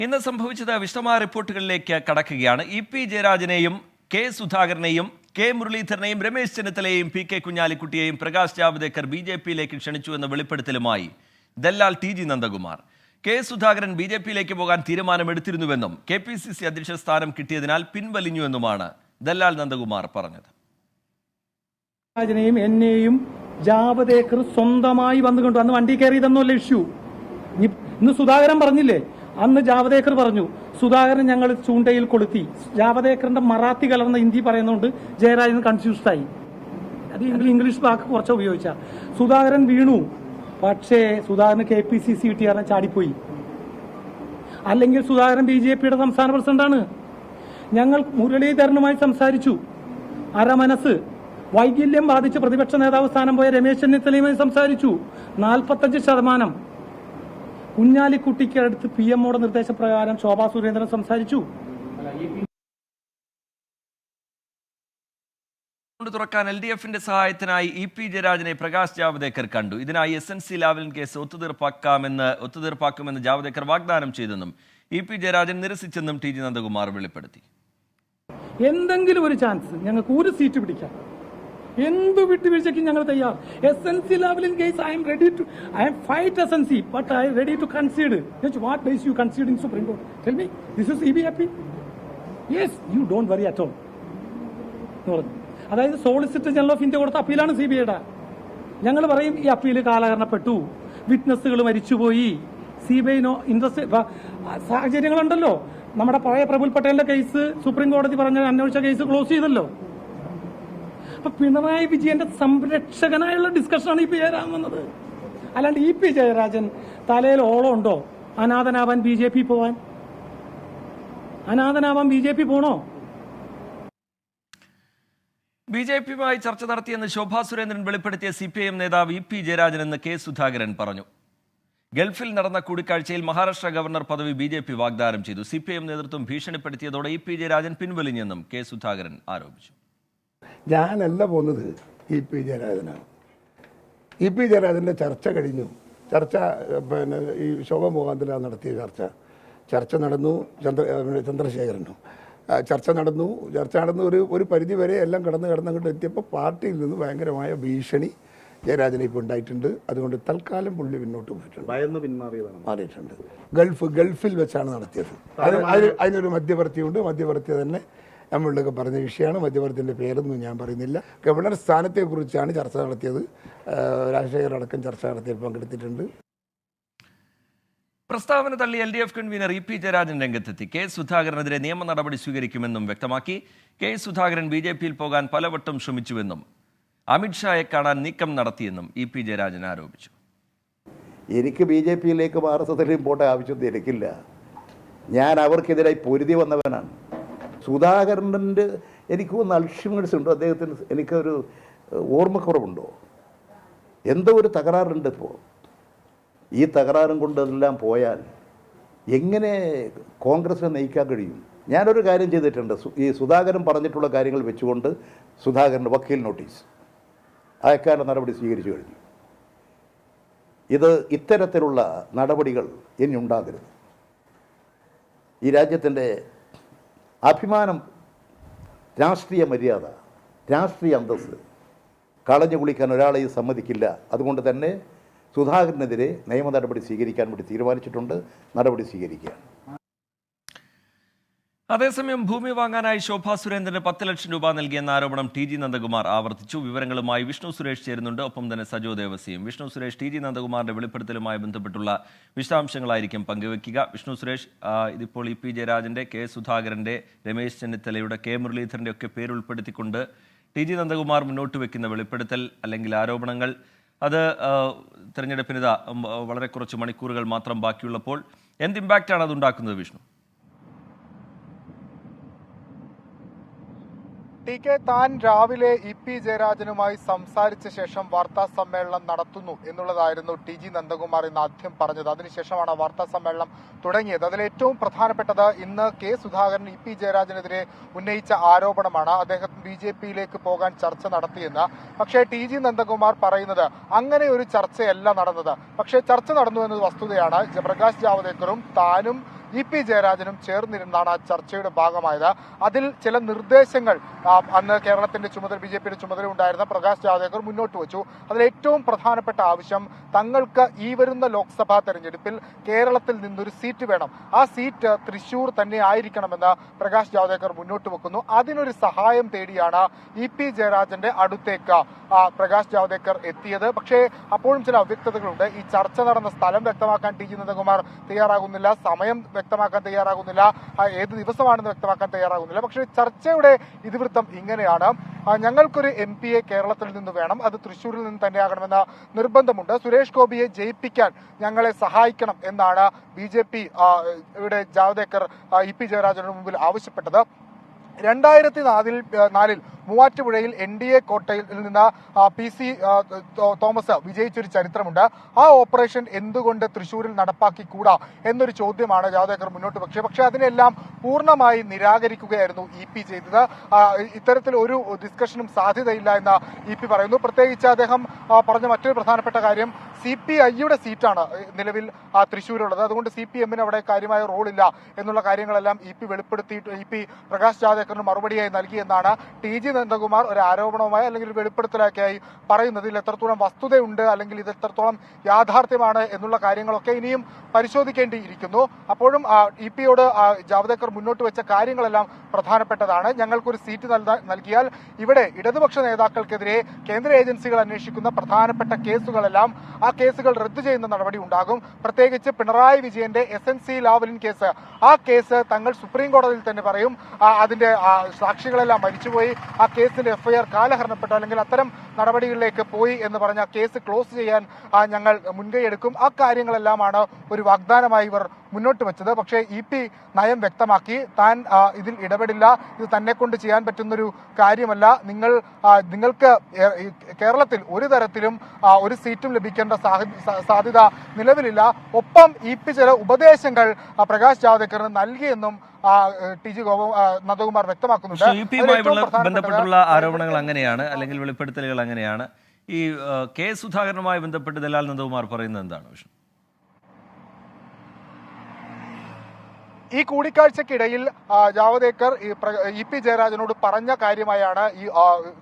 ഇന്ന് സംഭവിച്ചത് വിശദമായ റിപ്പോർട്ടുകളിലേക്ക് കടക്കുകയാണ്. ഇ.പി. ജയരാജനെയും കെ സുധാകരനെയും കെ മുരളീധരനെയും രമേശ് ചെന്നിത്തലയെയും പി കെ കുഞ്ഞാലിക്കുട്ടിയെയും പ്രകാശ് ജാവ്ദേക്കർ ബി.ജെ.പിയിലേക്ക് ക്ഷണിച്ചു എന്ന വെളിപ്പെടുത്തലുമായി ദല്ലാൽ ടി.ജി. നന്ദകുമാർ. കെ സുധാകരൻ ബി.ജെ.പിയിലേക്ക് പോകാൻ തീരുമാനമെടുത്തിരുന്നുവെന്നും കെ.പി.സി.സി. അധ്യക്ഷ സ്ഥാനം കിട്ടിയതിനാൽ പിൻവലിഞ്ഞുവെന്നുമാണ് ദല്ലാൽ നന്ദകുമാർ പറഞ്ഞത്. എന്നെയും ജാവ്ദേക്കർ സ്വന്തമായി വന്നുകൊണ്ട് അന്ന് വണ്ടി കയറിയതെന്നല്ല ഇഷ്യൂ. ഇന്ന് സുധാകരൻ പറഞ്ഞില്ലേ, അന്ന് ജാവ്ദേക്കർ പറഞ്ഞു സുധാകരൻ ഞങ്ങൾ ചൂണ്ടയിൽ കൊളുത്തി. ജാവ്ദേക്കറിന്റെ മറാത്തി കലർന്ന ഹിന്ദി പറയുന്നതുകൊണ്ട് ജയരാജൻ കൺഫ്യൂസ്ഡായി. അത് ഇംഗ്ലീഷ് വാക്ക് കുറച്ച് ഉപയോഗിച്ച സുധാകരൻ വീണു. പക്ഷേ സുധാകരന് കെ.പി.സി.സി. കിട്ടിയ കാരണം ചാടിപ്പോയി. അല്ലെങ്കിൽ സുധാകരൻ ബി.ജെ.പിയുടെ സംസ്ഥാന പ്രസിഡന്റാണ്. ഞങ്ങൾ മുരളീധരനുമായി സംസാരിച്ചു. അരമനസ് വൈകല്യം ബാധിച്ച് പ്രതിപക്ഷ നേതാവ് സ്ഥാനം പോയ രമേശ് ചെന്നിത്തലയുമായി സംസാരിച്ചു. 45% കുഞ്ഞാലിക്കുട്ടിക്ക് അടുത്ത് PM-ഓടെ നിർദ്ദേശപ്രകാരം ശോഭാ സുരേന്ദ്രൻ സംസാരിച്ചു. തുറക്കാൻ LDF-ന്റെ സഹായത്തിനായി ഇ.പി. ജയരാജനെ പ്രകാശ് ജാവ്ദേക്കർ കണ്ടു. ഇതിനായി SNC ലാവലിൻ കേസ് ഒത്തുതീർപ്പാക്കുമെന്ന് ജാവ്ദേക്കർ വാഗ്ദാനം ചെയ്തെന്നും ഇ.പി. ജയരാജൻ നിരസിച്ചെന്നും ടി.ജി. നന്ദകുമാർ വെളിപ്പെടുത്തി. എന്തെങ്കിലും ഒരു ചാൻസ് ഞങ്ങൾക്ക് ഒരു സീറ്റ് പിടിക്കാം, എന്ത് വിട്ടുവീഴ്ചയ്ക്കും ഞങ്ങൾ തയ്യാർ. SNC Lavalin case I am fight SNC, but I am ready to concede. What base you conceding Supreme Court? Tell me, this is CBIP? Yes, you don't worry at all. അതായത് solicitor general of India കൊടുത്ത അപ്പീലാണ് CBIയുടെ. ഞങ്ങൾ പറയും ഈ appeal കാലഹരണപ്പെട്ടു, വിറ്റ്നസ്സുകൾ മരിച്ചുപോയി, CBI interest സാഹചര്യങ്ങളുണ്ടല്ലോ. നമ്മുടെ പഴയ പ്രഫുൽ പട്ടേലിന്റെ case supreme കോടതി പറഞ്ഞ അന്വേഷിച്ച കേസ് ക്ലോസ് ചെയ്തല്ലോ. അപ്പൊ പിണറായി വിജയന്റെ സംരക്ഷകനായുള്ള ഡിസ്കഷനാണ് ഇ.പി. ജയരാജൻ വന്നത്. അല്ലാണ്ട് ഇ.പി. ജയരാജൻ തലയിൽ ഓളം ഉണ്ടോ അനാഥനാവാൻ ബി.ജെ.പി പോവാൻ? അനാഥനാവാൻ ബി.ജെ.പി പോണോ? ബി.ജെ.പിയുമായി ചർച്ച നടത്തിയെന്ന് ശോഭാ സുരേന്ദ്രൻ വെളിപ്പെടുത്തിയ CPIM നേതാവ് ഇ.പി. ജയരാജൻ എന്ന് കെ സുധാകരൻ പറഞ്ഞു. ഗൾഫിൽ നടന്ന കൂടിക്കാഴ്ചയിൽ മഹാരാഷ്ട്ര ഗവർണർ പദവി ബി.ജെ.പി വാഗ്ദാനം ചെയ്തു. CPIM നേതൃത്വം ഭീഷണിപ്പെടുത്തിയതോടെ ഇ.പി. ജയരാജൻ പിൻവലിഞ്ഞെന്നും കെ സുധാകരൻ ആരോപിച്ചു. ഞാനല്ല പോകുന്നത്, ഇ.പി. ജയരാജനാണ്. ഇ.പി. ജയരാജൻ്റെ ചർച്ച കഴിഞ്ഞു. ചർച്ച ഈ ശോഭ മുഖാന്തരം നടത്തിയ ചർച്ച നടന്നു. ചന്ദ്രശേഖരനും ചർച്ച നടന്നു ഒരു പരിധി വരെ എല്ലാം കടന്നങ്ങോട്ട് എത്തിയപ്പോൾ പാർട്ടിയിൽ നിന്ന് ഭയങ്കരമായ ഭീഷണി ജയരാജനെ ഇപ്പോൾ ഉണ്ടായിട്ടുണ്ട്. അതുകൊണ്ട് തൽക്കാലം പുള്ളി പിന്നോട്ട് പോയിട്ടുണ്ട്, മാറിയിട്ടുണ്ട്. ഗൾഫിൽ വെച്ചാണ് നടത്തിയത്. അതിനൊരു മധ്യവർത്തിയുണ്ട്. മധ്യവർത്തി തന്നെ നമ്മളിലൊക്കെ പറഞ്ഞ വിഷയമാണ്. മധ്യവർത്തിൻ്റെ പേരൊന്നും ഞാൻ പറയുന്നില്ല. ഗവർണർ സ്ഥാനത്തെക്കുറിച്ചാണ് ചർച്ച നടത്തിയത്. രാജശേഖരടക്കം ചർച്ച നടത്തിയതിൽ പങ്കെടുത്തിട്ടുണ്ട്. പ്രസ്താവന തള്ളി LDF കൺവീനർ ഇ.പി. ജയരാജൻ രംഗത്തെത്തി. കെ സുധാകരനെതിരെ നിയമ നടപടി സ്വീകരിക്കുമെന്നും വ്യക്തമാക്കി. കെ സുധാകരൻ ബി.ജെ.പിയിൽ പോകാൻ പലവട്ടം ശ്രമിച്ചുവെന്നും അമിത്ഷായെ കാണാൻ നീക്കം നടത്തിയെന്നും ഇ.പി. ജയരാജൻ ആരോപിച്ചു. എനിക്ക് ബി.ജെ.പിയിലേക്ക് RSSലും പോട്ടെ ആവശ്യമൊന്നും എനിക്കില്ല. ഞാൻ അവർക്കെതിരായി പൊരുതി വന്നവനാണ്. സുധാകരൻ്റെ എനിക്ക് ഒന്ന് അൽഷിമേഴ്സ് ഉണ്ടോ, അദ്ദേഹത്തിന് എനിക്കൊരു ഓർമ്മക്കുറവുണ്ടോ, എന്തോ ഒരു തകരാറുണ്ട്. ഇപ്പോൾ ഈ തകരാറും കൊണ്ടെല്ലാം പോയാൽ എങ്ങനെ കോൺഗ്രസിനെ നയിക്കാൻ കഴിയും? ഞാനൊരു കാര്യം ചെയ്തിട്ടുണ്ട്. ഈ സുധാകരൻ പറഞ്ഞിട്ടുള്ള കാര്യങ്ങൾ വെച്ചുകൊണ്ട് സുധാകരൻ്റെ വക്കീൽ നോട്ടീസ് അയക്കാനുള്ള നടപടി സ്വീകരിച്ചു കഴിഞ്ഞു. ഇത്തരത്തിലുള്ള നടപടികൾ ഇനി ഉണ്ടാകരുത്. ഈ രാജ്യത്തിൻ്റെ അഭിമാനം, രാഷ്ട്രീയ മര്യാദ, രാഷ്ട്രീയ അന്തസ്സ് കളഞ്ഞു കുളിക്കാൻ ഒരാളെയും സമ്മതിക്കില്ല. അതുകൊണ്ട് തന്നെ സുധാകരനെതിരെ നിയമ നടപടി സ്വീകരിക്കാൻ വേണ്ടി തീരുമാനിച്ചിട്ടുണ്ട്. നടപടി സ്വീകരിക്കുക. അതേസമയം ഭൂമി വാങ്ങാനായി ശോഭാ സുരേന്ദ്രന് 10 ലക്ഷം രൂപ നൽകിയെന്ന ആരോപണം ടി.ജി. നന്ദകുമാർ ആവർത്തിച്ചു. വിവരങ്ങളുമായി വിഷ്ണു സുരേഷ് ചേരുന്നുണ്ട്, ഒപ്പം തന്നെ സജോ ദേവസിയും. വിഷ്ണു സുരേഷ്, ടി.ജി. നന്ദകുമാറിന്റെ വെളിപ്പെടുത്തലുമായി ബന്ധപ്പെട്ടുള്ള വിശദാംശങ്ങളായിരിക്കും പങ്കുവെക്കുക. വിഷ്ണു സുരേഷ്, ഇതിപ്പോൾ ഇ.പി. ജയരാജന്റെ, കെ സുധാകരന്റെ, രമേശ് ചെന്നിത്തലയുടെ, കെ മുരളീധരന്റെ ഒക്കെ പേരുൾപ്പെടുത്തിക്കൊണ്ട് ടി.ജി. നന്ദകുമാർ മുന്നോട്ട് വെക്കുന്ന വെളിപ്പെടുത്തൽ അല്ലെങ്കിൽ ആരോപണങ്ങൾ, അത് തെരഞ്ഞെടുപ്പിന് വളരെ കുറച്ച് മണിക്കൂറുകൾ മാത്രം ബാക്കിയുള്ളപ്പോൾ എന്ത് ഇമ്പാക്റ്റാണ് അതുണ്ടാക്കുന്നത് വിഷ്ണു? ടി.കെ. താൻ രാവിലെ ഇ.പി. ജയരാജനുമായി സംസാരിച്ച ശേഷം വാർത്താ സമ്മേളനം നടത്തുന്നു എന്നുള്ളതായിരുന്നു ടി.ജി. നന്ദകുമാർ ഇന്ന് ആദ്യം പറഞ്ഞത്. അതിനുശേഷമാണ് വാർത്താ സമ്മേളനം തുടങ്ങിയത്. അതിലേറ്റവും പ്രധാനപ്പെട്ടത് ഇന്ന് കെ സുധാകരൻ ഇ.പി. ജയരാജനെതിരെ ഉന്നയിച്ച ആരോപണമാണ്. അദ്ദേഹം ബി.ജെ.പിയിലേക്ക് പോകാൻ ചർച്ച നടത്തിയെന്ന്. പക്ഷേ ടി.ജി. നന്ദകുമാർ പറയുന്നത് അങ്ങനെ ഒരു ചർച്ചയല്ല നടന്നത്. പക്ഷേ ചർച്ച നടന്നു എന്നത് വസ്തുതയാണ്. പ്രകാശ് ജാവ്ദേക്കറും താനും EP ജയരാജനും ചേർന്നിരുന്നാണ് ആ ചർച്ചയുടെ ഭാഗമായത്. അതിൽ ചില നിർദ്ദേശങ്ങൾ അന്ന് കേരളത്തിന്റെ ചുമതല BJPയുടെ ചുമതല ഉണ്ടായിരുന്ന പ്രകാശ് ജാവ്ദേക്കർ മുന്നോട്ട് വെച്ചു. അതിൽ ഏറ്റവും പ്രധാനപ്പെട്ട ആവശ്യം തങ്ങൾക്ക് ഈ വരുന്ന ലോക്സഭാ തെരഞ്ഞെടുപ്പിൽ കേരളത്തിൽ നിന്നൊരു സീറ്റ് വേണം. ആ സീറ്റ് തൃശൂർ തന്നെ ആയിരിക്കണമെന്ന് പ്രകാശ് ജാവ്ദേക്കർ മുന്നോട്ട് വെക്കുന്നു. അതിനൊരു സഹായം തേടിയാണ് EP ജയരാജന്റെ അടുത്തേക്ക് പ്രകാശ് ജാവ്ദേക്കർ എത്തിയത്. പക്ഷേ അപ്പോഴും ചില അവ്യക്തതകളുണ്ട്. ഈ ചർച്ച നടന്ന സ്ഥലം വ്യക്തമാക്കാൻ TG നന്ദകുമാർ തയ്യാറാകുന്നില്ല, സമയം വ്യക്തമാക്കാൻ തയ്യാറാകുന്നില്ല, ഏത് ദിവസമാണെന്ന് വ്യക്തമാക്കാൻ തയ്യാറാകുന്നില്ല. പക്ഷേ ചർച്ചയുടെ ഇതിവൃത്തം ഇങ്ങനെയാണ്: ഞങ്ങൾക്കൊരു MP കേരളത്തിൽ നിന്ന് വേണം, അത് തൃശ്ശൂരിൽ നിന്ന് തന്നെയാകണമെന്ന നിർബന്ധമുണ്ട്. സുരേഷ് ഗോപിയെ ജയിപ്പിക്കാൻ ഞങ്ങളെ സഹായിക്കണം എന്നാണ് BJP യുടെ ജാവ്ദേക്കർ EP ജയരാജന് മുമ്പിൽ ആവശ്യപ്പെട്ടത്. 2004 മൂവാറ്റുപുഴയിൽ NDA കോട്ടയിൽ നിന്ന് PC തോമസ് വിജയിച്ചൊരു ചരിത്രമുണ്ട്. ആ ഓപ്പറേഷൻ എന്തുകൊണ്ട് തൃശ്ശൂരിൽ നടപ്പാക്കിക്കൂടാ എന്നൊരു ചോദ്യമാണ് ജാവ്ദേക്കർ മുന്നോട്ട് വെച്ചത്. പക്ഷേ അതിനെല്ലാം പൂർണ്ണമായി നിരാകരിക്കുകയായിരുന്നു EP ചെയ്തത്. ഇത്തരത്തിൽ ഒരു ഡിസ്കഷനും സാധ്യതയില്ല എന്ന് EP പറയുന്നു. പ്രത്യേകിച്ച് അദ്ദേഹം പറഞ്ഞ മറ്റൊരു പ്രധാനപ്പെട്ട കാര്യം CPIയുടെ സീറ്റാണ് നിലവിൽ തൃശ്ശൂരുള്ളത്. അതുകൊണ്ട് CPMന് അവിടെ കാര്യമായ റോളില്ല എന്നുള്ള കാര്യങ്ങളെല്ലാം EP പ്രകാശ് ജാവ്ദേക്കറിന് മറുപടിയായി നൽകിയെന്നാണ് TG നന്ദകുമാർ ഒരു ആരോപണവുമായി അല്ലെങ്കിൽ ഒരു വെളിപ്പെടുത്തലൊക്കെയായി പറയുന്നത്. ഇതിൽ എത്രത്തോളം വസ്തുതയുണ്ട് അല്ലെങ്കിൽ ഇത് എത്രത്തോളം യാഥാർത്ഥ്യമാണ് എന്നുള്ള കാര്യങ്ങളൊക്കെ ഇനിയും പരിശോധിക്കേണ്ടിയിരിക്കുന്നു. അപ്പോഴും EP-യോട് ജാവ്ദേക്കർ മുന്നോട്ട് വെച്ച കാര്യങ്ങളെല്ലാം പ്രധാനപ്പെട്ടതാണ്. ഞങ്ങൾക്കൊരു സീറ്റ് നൽകിയാൽ ഇവിടെ ഇടതുപക്ഷ നേതാക്കൾക്കെതിരെ കേന്ദ്ര ഏജൻസികൾ അന്വേഷിക്കുന്ന പ്രധാനപ്പെട്ട കേസുകളെല്ലാം ആ കേസുകൾ റദ്ദു ചെയ്യുന്ന നടപടി ഉണ്ടാകും. പ്രത്യേകിച്ച് പിണറായി വിജയന്റെ SNC ലാവലിൻ കേസ്, ആ കേസ് തങ്ങൾ സുപ്രീം കോടതിയിൽ തന്നെ പറയും. അതിന്റെ സാക്ഷികളെല്ലാം മരിച്ചുപോയി, ആ കേസിന്റെ FIR കാലഹരണപ്പെട്ടു അല്ലെങ്കിൽ അത്തരം നടപടികളിലേക്ക് പോയി എന്ന് പറഞ്ഞ കേസ് ക്ലോസ് ചെയ്യാൻ ഞങ്ങൾ മുൻകൈയെടുക്കും. ആ കാര്യങ്ങളെല്ലാമാണ് ഒരു വാഗ്ദാനമായി ഇവർ മുന്നോട്ട് വെച്ചത്. പക്ഷേ EP നയം വ്യക്തമാക്കി, താൻ ഇതിൽ ഇടപെടില്ല, ഇത് തന്നെ കൊണ്ട് ചെയ്യാൻ പറ്റുന്നൊരു കാര്യമല്ല, നിങ്ങൾക്ക് കേരളത്തിൽ ഒരു തരത്തിലും ഒരു സീറ്റും ലഭിക്കേണ്ട സാധ്യത നിലവിലില്ല. ഒപ്പം EP ചില ഉപദേശങ്ങൾ പ്രകാശ് ജാവ്ദേക്കറിന് നൽകിയെന്നും TG നന്ദകുമാർ വ്യക്തമാക്കുന്നുണ്ട്. EP-യുമായി ബന്ധപ്പെട്ടുള്ള ആരോപണങ്ങൾ അങ്ങനെയാണ്, അല്ലെങ്കിൽ വെളിപ്പെടുത്തലുകൾ അങ്ങനെയാണ്. ഈ K സുധാകരനുമായി ബന്ധപ്പെട്ട് ദലാൽ നന്ദകുമാർ പറയുന്നത് എന്താണ് വിഷയം? ഈ കൂടിക്കാഴ്ചക്കിടയിൽ ജാവ്ദേക്കർ EP ജയരാജനോട് പറഞ്ഞ കാര്യമായാണ് ഈ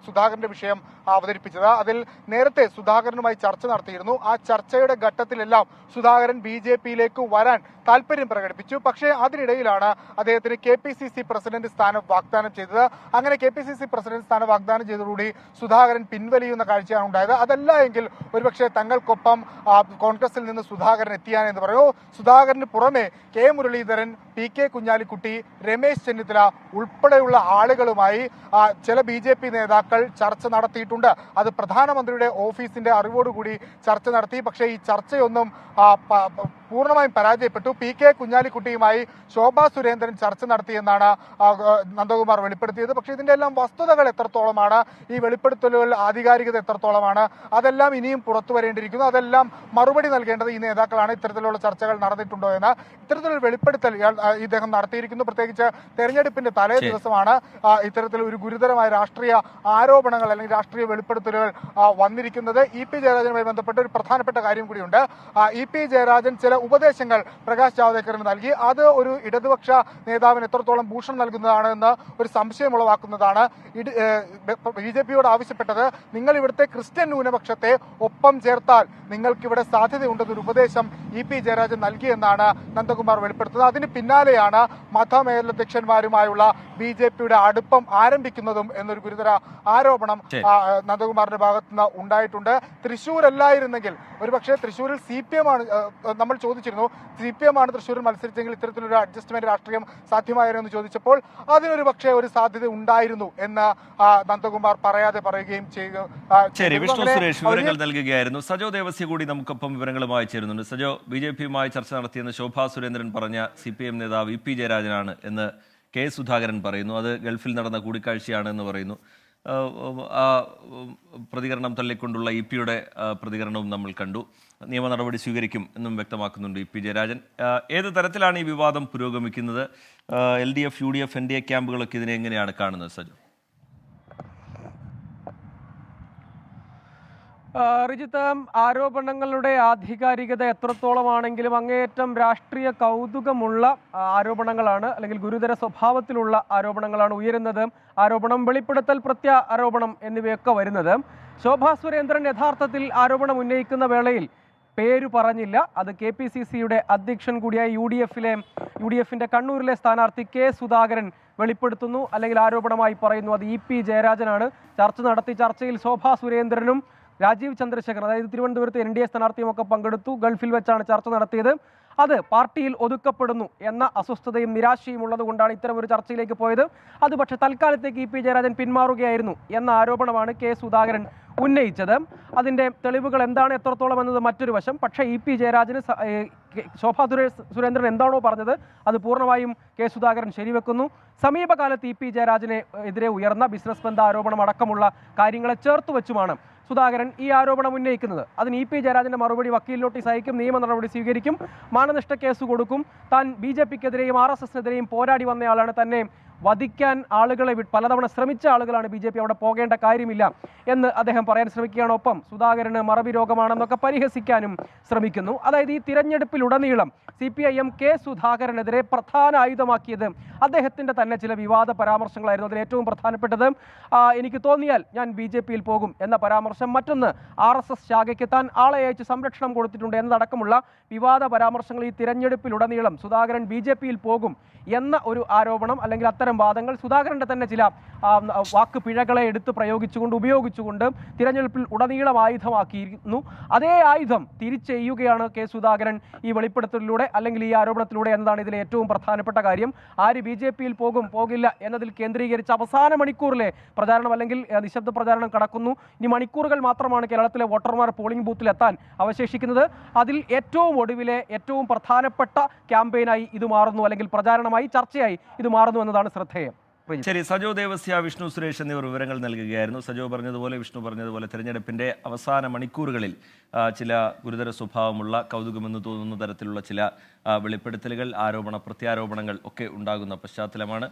സുധാകരന്റെ വിഷയം അവതരിപ്പിച്ചത്. അതിൽ നേരത്തെ സുധാകരനുമായി ചർച്ച നടത്തിയിരുന്നു. ആ ചർച്ചയുടെ ഘട്ടത്തിലെല്ലാം സുധാകരൻ BJPയിലേക്ക് വരാൻ താല്പര്യം പ്രകടിപ്പിച്ചു. പക്ഷേ അതിനിടയിലാണ് അദ്ദേഹത്തിന് KPCC പ്രസിഡന്റ് സ്ഥാനം വാഗ്ദാനം ചെയ്തത്. അങ്ങനെ KPCC പ്രസിഡന്റ് സ്ഥാനം വാഗ്ദാനം ചെയ്തതോടുകൂടി സുധാകരൻ പിൻവലിയുന്ന കാഴ്ചയാണ് ഉണ്ടായത്. അതല്ല എങ്കിൽ ഒരുപക്ഷെ തങ്ങൾക്കൊപ്പം കോൺഗ്രസിൽ നിന്ന് സുധാകരൻ എത്തിയാനെന്ന് പറയുന്നു. സുധാകരന് പുറമെ K മുരളീധരൻ, PK കുഞ്ഞാലിക്കുട്ടി, രമേശ് ചെന്നിത്തല ഉൾപ്പെടെയുള്ള ആളുകളുമായി ചില BJP നേതാക്കൾ ചർച്ച നടത്തിയിട്ടുണ്ട്. അത് പ്രധാനമന്ത്രിയുടെ ഓഫീസിന്റെ അറിവോടുകൂടി ചർച്ച നടത്തി. പക്ഷേ ഈ ചർച്ചയൊന്നും പൂർണ്ണമായും പരാജയപ്പെട്ടു. PK കുഞ്ഞാലിക്കുട്ടിയുമായി ശോഭാ സുരേന്ദ്രൻ ചർച്ച നടത്തിയെന്നാണ് നന്ദകുമാർ വെളിപ്പെടുത്തിയത്. പക്ഷേ ഇതിന്റെ എല്ലാം വസ്തുതകൾ എത്രത്തോളമാണ്, ഈ വെളിപ്പെടുത്തലുകൾ ആധികാരികത എത്രത്തോളമാണ്, അതെല്ലാം ഇനിയും പുറത്തു വരേണ്ടിയിരിക്കുന്നു. അതെല്ലാം മറുപടി നൽകേണ്ടത് ഈ നേതാക്കളാണ്. ഇത്തരത്തിലുള്ള ചർച്ചകൾ നടന്നിട്ടുണ്ടോ എന്ന് ഇത്തരത്തിലൊരു വെളിപ്പെടുത്തൽ ഇദ്ദേഹം നടത്തിയിരിക്കുന്നു. പ്രത്യേകിച്ച് തെരഞ്ഞെടുപ്പിന്റെ തലേ ദിവസമാണ് ഇത്തരത്തിൽ ഒരു ഗുരുതരമായ രാഷ്ട്രീയ ആരോപണങ്ങൾ അല്ലെങ്കിൽ രാഷ്ട്രീയ വെളിപ്പെടുത്തലുകൾ വന്നിരിക്കുന്നത്. EP ജയരാജനുമായി ബന്ധപ്പെട്ട ഒരു പ്രധാനപ്പെട്ട കാര്യം കൂടിയുണ്ട്. EP ജയരാജൻ ചില ഉപദേശങ്ങൾ പ്രകാശ് ജാവ്ദേക്കറിന് നൽകി. അത് ഒരു ഇടതുപക്ഷ നേതാവിന് എത്രത്തോളം ഭൂഷണം നൽകുന്നതാണ് എന്ന് ഒരു സംശയം ഉളവാക്കുന്നതാണ്. BJPയോട് ആവശ്യപ്പെട്ടത് നിങ്ങൾ ഇവിടുത്തെ ക്രിസ്ത്യൻ ന്യൂനപക്ഷത്തെ ഒപ്പം ചേർത്താൽ നിങ്ങൾക്കിവിടെ സാധ്യതയുണ്ടെന്നൊരു ഉപദേശം EP ജയരാജൻ നൽകിയെന്നാണ് നന്ദകുമാർ വെളിപ്പെടുത്തുന്നത്. അതിന് പിന്നാലെയാണ് മതമേലധ്യക്ഷന്മാരുമായുള്ള BJPയുടെ അടുപ്പം ആരംഭിക്കുന്നതും എന്നൊരു ഗുരുതര ആരോപണം നന്ദകുമാറിന്റെ ഭാഗത്തുനിന്ന് ഉണ്ടായിട്ടുണ്ട്. തൃശ്ശൂരല്ലായിരുന്നെങ്കിൽ ഒരുപക്ഷെ തൃശ്ശൂരിൽ CPM ആണ്, നമ്മൾ ചോദിച്ചിരുന്നു CPM ആണ് തൃശ്ശൂരിൽ മത്സരിച്ചെങ്കിൽ ഇത്തരത്തിലൊരു അഡ്ജസ്റ്റ്മെന്റ് രാഷ്ട്രീയം സാധ്യമായിരുന്നു എന്ന് ചോദിച്ചപ്പോൾ അതിനൊരു പക്ഷേ ഒരു സാധ്യത ഉണ്ടായിരുന്നു എന്ന് നന്ദകുമാർ പറയാതെ പറയുകയും ചെയ്തു. ശരി, വിഷ്ണു സുരേഷ് വിവരങ്ങൾ നൽകുകയായിരുന്നു. സജോ ദേവസ്യ കൂടി നമുക്കൊപ്പം വിവരങ്ങളുമായി ചേരുന്നുണ്ട്. സജോ, BJPയുമായി ചർച്ച നടത്തിയെന്ന് ശോഭാ സുരേന്ദ്രൻ പറഞ്ഞ CPM നേതാവ് EP ജയരാജനാണ് എന്ന് K സുധാകരൻ പറയുന്നു. അത് ഗൾഫിൽ നടന്ന കൂടിക്കാഴ്ചയാണ് എന്ന് പറയുന്നു. പ്രതികരണം തള്ളിക്കൊണ്ടുള്ള EP-യുടെ പ്രതികരണവും നമ്മൾ കണ്ടു. നിയമ നടപടി സ്വീകരിക്കും എന്നും വ്യക്തമാക്കുന്നുണ്ട് EP ജയരാജൻ. ഏത് തരത്തിലാണ് ഈ വിവാദം പുരോഗമിക്കുന്നത്? LDF, UDF, NDA ക്യാമ്പുകളൊക്കെ ഇതിനെ എങ്ങനെയാണ് കാണുന്നത്? സജു, റിജിത്ത്, ആരോപണങ്ങളുടെ ആധികാരികത എത്രത്തോളമാണെങ്കിലും അങ്ങേയറ്റം രാഷ്ട്രീയ കൗതുകമുള്ള ആരോപണങ്ങളാണ്, അല്ലെങ്കിൽ ഗുരുതര സ്വഭാവത്തിലുള്ള ആരോപണങ്ങളാണ് ഉയരുന്നത്. ആരോപണം, വെളിപ്പെടുത്തൽ, പ്രത്യാരോപണം എന്നിവയൊക്കെ വരുന്നത്. ശോഭാ സുരേന്ദ്രൻ യഥാർത്ഥത്തിൽ ആരോപണം ഉന്നയിക്കുന്ന വേളയിൽ പേര് പറഞ്ഞില്ല. അത് KPCCയുടെ അധ്യക്ഷൻ കൂടിയായ യു ഡി എഫിന്റെ കണ്ണൂരിലെ സ്ഥാനാർത്ഥി കെ സുധാകരൻ വെളിപ്പെടുത്തുന്നു, അല്ലെങ്കിൽ ആരോപണമായി പറയുന്നു. അത് EP ജയരാജനാണ്. ചർച്ച നടത്തി. ചർച്ചയിൽ ശോഭാ സുരേന്ദ്രനും രാജീവ് ചന്ദ്രശേഖർ, അതായത് തിരുവനന്തപുരത്ത് NDA സ്ഥാനാർത്ഥിയും ഒക്കെ പങ്കെടുത്തു. ഗൾഫിൽ വെച്ചാണ് ചർച്ച നടത്തിയത്. അത് പാർട്ടിയിൽ ഒതുക്കപ്പെടുന്നു എന്ന അസ്വസ്ഥതയും നിരാശയും ഉള്ളതുകൊണ്ടാണ് ഇത്തരം ഒരു ചർച്ചയിലേക്ക് പോയത്. അത് പക്ഷേ തൽക്കാലത്തേക്ക് EP ജയരാജൻ പിന്മാറുകയായിരുന്നു എന്ന ആരോപണമാണ് കെ സുധാകരൻ ഉന്നയിച്ചത്. അതിൻ്റെ തെളിവുകൾ എന്താണ്, എത്രത്തോളം എന്നത് മറ്റൊരു വശം. പക്ഷേ EP ജയരാജന് ശോഭാ സുരേന്ദ്രൻ എന്താണോ പറഞ്ഞത് അത് പൂർണ്ണമായും കെ സുധാകരൻ ശരിവെക്കുന്നു. സമീപകാലത്ത് EP ജയരാജനെ എതിരെ ഉയർന്ന ബിസിനസ് ബന്ധ ആരോപണം അടക്കമുള്ള കാര്യങ്ങളെ ചേർത്ത് വെച്ചുമാണ് സുധാകരൻ ഈ ആരോപണം ഉന്നയിക്കുന്നത്. അതിന് EP ജയരാജന്റെ മറുപടി വക്കീൽ നോട്ടീസ് അയക്കും, നിയമ നടപടി സ്വീകരിക്കും, മാനനഷ്ട കേസ് കൊടുക്കും. താൻ BJPക്കെതിരെയും RSSനെതിരെയും പോരാടി വന്നയാളാണ്, തന്നെ വധിക്കാൻ ആളുകളെ പലതവണ ശ്രമിച്ച ആളുകളാണ് BJP, അവിടെ പോകേണ്ട കാര്യമില്ല എന്ന് അദ്ദേഹം പറയാൻ ശ്രമിക്കുകയാണ്. ഒപ്പം സുധാകരന് മറവി രോഗമാണെന്നൊക്കെ പരിഹസിക്കാനും ശ്രമിക്കുന്നു. അതായത് ഈ തിരഞ്ഞെടുപ്പിലുടനീളം CPIM കെ സുധാകരനെതിരെ പ്രധാന ആയുധമാക്കിയത് അദ്ദേഹത്തിൻ്റെ തന്നെ ചില വിവാദ പരാമർശങ്ങളായിരുന്നു. അതിൽ ഏറ്റവും പ്രധാനപ്പെട്ടത് എനിക്ക് തോന്നിയാൽ ഞാൻ BJPയിൽ പോകും എന്ന പരാമർശം. മറ്റൊന്ന് RSS ശാഖയ്ക്ക് താൻ ആളെ അയച്ച് സംരക്ഷണം കൊടുത്തിട്ടുണ്ട് എന്നതടക്കമുള്ള വിവാദ പരാമർശങ്ങൾ. ഈ തിരഞ്ഞെടുപ്പിലുടനീളം സുധാകരൻ BJPയിൽ പോകും എന്ന ഒരു ആരോപണം, അല്ലെങ്കിൽ അത്തരം വാദങ്ങൾ സുധാകരൻ്റെ തന്നെ ചില വാക്ക് പിഴകളെ എടുത്ത് ഉപയോഗിച്ചുകൊണ്ട് തിരഞ്ഞെടുപ്പിൽ ഉടനീളം ആയുധമാക്കിയിരുന്നു. അതേ ആയുധം തിരിച്ചെയ്യുകയാണ് കെ സുധാകരൻ ഈ വെളിപ്പെടുത്തലിലൂടെ, അല്ലെങ്കിൽ ഈ ആരോപണത്തിലൂടെ എന്നതാണ് ഇതിലെ ഏറ്റവും പ്രധാനപ്പെട്ട കാര്യം. ആര് BJPയിൽ പോകും പോകില്ല എന്നതിൽ കേന്ദ്രീകരിച്ച് അവസാന മണിക്കൂറിലെ പ്രചാരണം, അല്ലെങ്കിൽ നിശബ്ദ പ്രചാരണം കടക്കുന്നു. ഇനി മണിക്കൂറുകൾ മാത്രമാണ് കേരളത്തിലെ വോട്ടർമാർ പോളിംഗ് ബൂത്തിൽ എത്താൻ അവശേഷിക്കുന്നത്. അതിൽ ഏറ്റവും ഒടുവിലെ ഏറ്റവും പ്രധാനപ്പെട്ട ക്യാമ്പയിനായി ഇത് മാറുന്നു, അല്ലെങ്കിൽ പ്രചാരണമായി ചർച്ചയായി ഇത് മാറുന്നു എന്നതാണ് ശ്രദ്ധേയം. ശരി, സജോ ദേവസ്യ, വിഷ്ണു സുരേഷ് എന്നിവർ വിവരങ്ങൾ നൽകുകയായിരുന്നു. സജോ പറഞ്ഞതുപോലെ, വിഷ്ണു പറഞ്ഞതുപോലെ തെരഞ്ഞെടുപ്പിന്റെ അവസാന മണിക്കൂറുകളിൽ ചില ഗുരുതര സ്വഭാവമുള്ള, കൗതുകമെന്ന് തോന്നുന്ന തരത്തിലുള്ള ചില വെളിപ്പെടുത്തലുകൾ, പ്രത്യാരോപണങ്ങൾ ഒക്കെ ഉണ്ടാകുന്ന പശ്ചാത്തലമാണ്.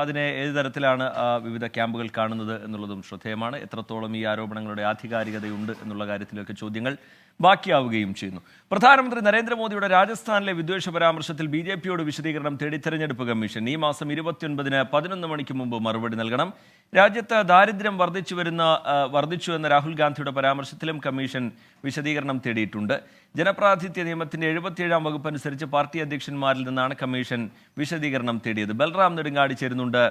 അതിനെ ഏത് തരത്തിലാണ് വിവിധ ക്യാമ്പുകൾ കാണുന്നത് എന്നുള്ളതും ശ്രദ്ധേയമാണ്. എത്രത്തോളം ഈ ആരോപണങ്ങളുടെ ആധികാരികതയുണ്ട് എന്നുള്ള കാര്യത്തിലൊക്കെ ചോദ്യങ്ങൾ ബാക്കിയാവുകയും ചെയ്യുന്നു. പ്രധാനമന്ത്രി നരേന്ദ്രമോദിയുടെ രാജസ്ഥാനിലെ വിദ്വേഷ പരാമർശത്തിൽ BJPയോട് വിശദീകരണം തേടി തെരഞ്ഞെടുപ്പ് കമ്മീഷൻ. ഈ മാസം 29-ന് 11 മണിക്ക് മുമ്പ് മറുപടി നൽകണം. രാജ്യത്ത് ദാരിദ്ര്യം വർദ്ധിച്ചു എന്ന രാഹുൽ ഗാന്ധിയുടെ പരാമർശത്തിലും കമ്മീഷൻ വിശദീകരണം തേടിയിട്ടുണ്ട്. ജനപ്രാതിനിധ്യ നിയമത്തിന്റെ 77-ാം വകുപ്പ് അനുസരിച്ച് പാർട്ടി അധ്യക്ഷന്മാരിൽ നിന്നാണ് കമ്മീഷൻ വിശദീകരണം തേടിയത്. ബൽറാം നെടുങ്ങാടി ചേരുന്നുണ്ട്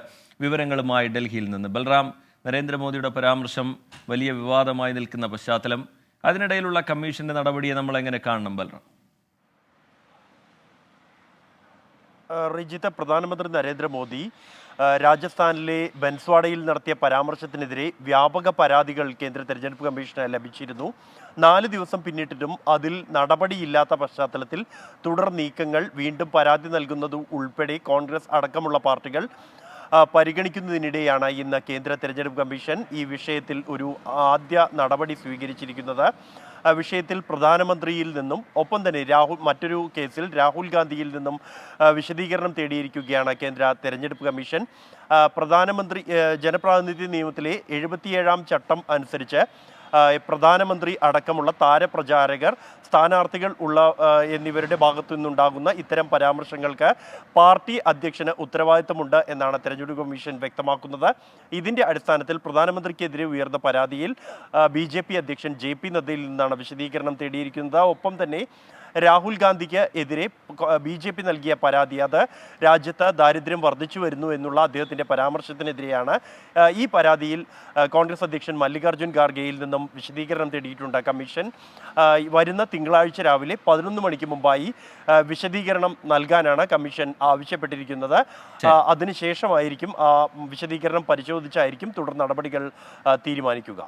വിവരങ്ങളുമായി ഡൽഹിയിൽ നിന്ന്. ബൽറാം, നരേന്ദ്രമോദിയുടെ പരാമർശം വലിയ വിവാദമായി നിൽക്കുന്ന പശ്ചാത്തലം, അതിനിടയിലുള്ള കമ്മീഷന്റെ നടപടിയെ നമ്മൾ എങ്ങനെ കാണണം ബൽറാം? റിജിത്ത്, പ്രധാനമന്ത്രി നരേന്ദ്രമോദി രാജസ്ഥാനിലെ ബൻസ്വാഡയിൽ നടത്തിയ പരാമർശത്തിനെതിരെ വ്യാപക പരാതികൾ കേന്ദ്ര തെരഞ്ഞെടുപ്പ് കമ്മീഷന് ലഭിച്ചിരുന്നു. 4 ദിവസം പിന്നിട്ടിട്ടും അതിൽ നടപടിയില്ലാത്ത പശ്ചാത്തലത്തിൽ തുടർ നീക്കങ്ങൾ, വീണ്ടും പരാതി നൽകുന്നത് ഉൾപ്പെടെ കോൺഗ്രസ് അടക്കമുള്ള പാർട്ടികൾ പരിഗണിക്കുന്നതിനിടെയാണ് ഇന്ന് കേന്ദ്ര തെരഞ്ഞെടുപ്പ് കമ്മീഷൻ ഈ വിഷയത്തിൽ ഒരു ആദ്യ നടപടി സ്വീകരിച്ചിരിക്കുന്നത്. വിഷയത്തിൽ പ്രധാനമന്ത്രിയിൽ നിന്നും ഒപ്പം തന്നെ മറ്റൊരു കേസിൽ രാഹുൽ ഗാന്ധിയിൽ നിന്നും വിശദീകരണം തേടിയിരിക്കുകയാണ് കേന്ദ്ര തെരഞ്ഞെടുപ്പ് കമ്മീഷൻ. പ്രധാനമന്ത്രി ജനപ്രാതിനിധ്യ നിയമത്തിലെ 77-ാം ചട്ടം അനുസരിച്ച് പ്രധാനമന്ത്രി അടക്കമുള്ള താരപ്രചാരകർ, സ്ഥാനാർത്ഥികൾ എന്നിവരുടെ ഭാഗത്തു നിന്നുണ്ടാകുന്ന ഇത്തരം പരാമർശങ്ങൾക്ക് പാർട്ടി അധ്യക്ഷന് ഉത്തരവാദിത്തമുണ്ട് എന്നാണ് തെരഞ്ഞെടുപ്പ് കമ്മീഷൻ വ്യക്തമാക്കുന്നത്. ഇതിന്റെ അടിസ്ഥാനത്തിൽ പ്രധാനമന്ത്രിക്കെതിരെ ഉയർന്ന പരാതിയിൽ BJP അധ്യക്ഷൻ JP നദ്ദയിൽ നിന്നാണ് വിശദീകരണം തേടിയിരിക്കുന്നത്. ഒപ്പം തന്നെ രാഹുൽ ഗാന്ധിക്ക് എതിരെ BJP നൽകിയ പരാതി, അത് രാജ്യത്ത് ദാരിദ്ര്യം വർദ്ധിച്ചു വരുന്നു എന്നുള്ള അദ്ദേഹത്തിൻ്റെ പരാമർശത്തിനെതിരെയാണ്. ഈ പരാതിയിൽ കോൺഗ്രസ് അധ്യക്ഷൻ മല്ലികാർജ്ജുൻ ഖാർഗെയിൽ നിന്നും വിശദീകരണം തേടിയിട്ടുണ്ട് കമ്മീഷൻ. വരുന്ന തിങ്കളാഴ്ച രാവിലെ 11 മണിക്ക് മുമ്പായി വിശദീകരണം നൽകാനാണ് കമ്മീഷൻ ആവശ്യപ്പെട്ടിരിക്കുന്നത്. അതിനുശേഷമായിരിക്കും വിശദീകരണം പരിശോധിച്ചായിരിക്കും തുടർ നടപടികൾ തീരുമാനിക്കുക.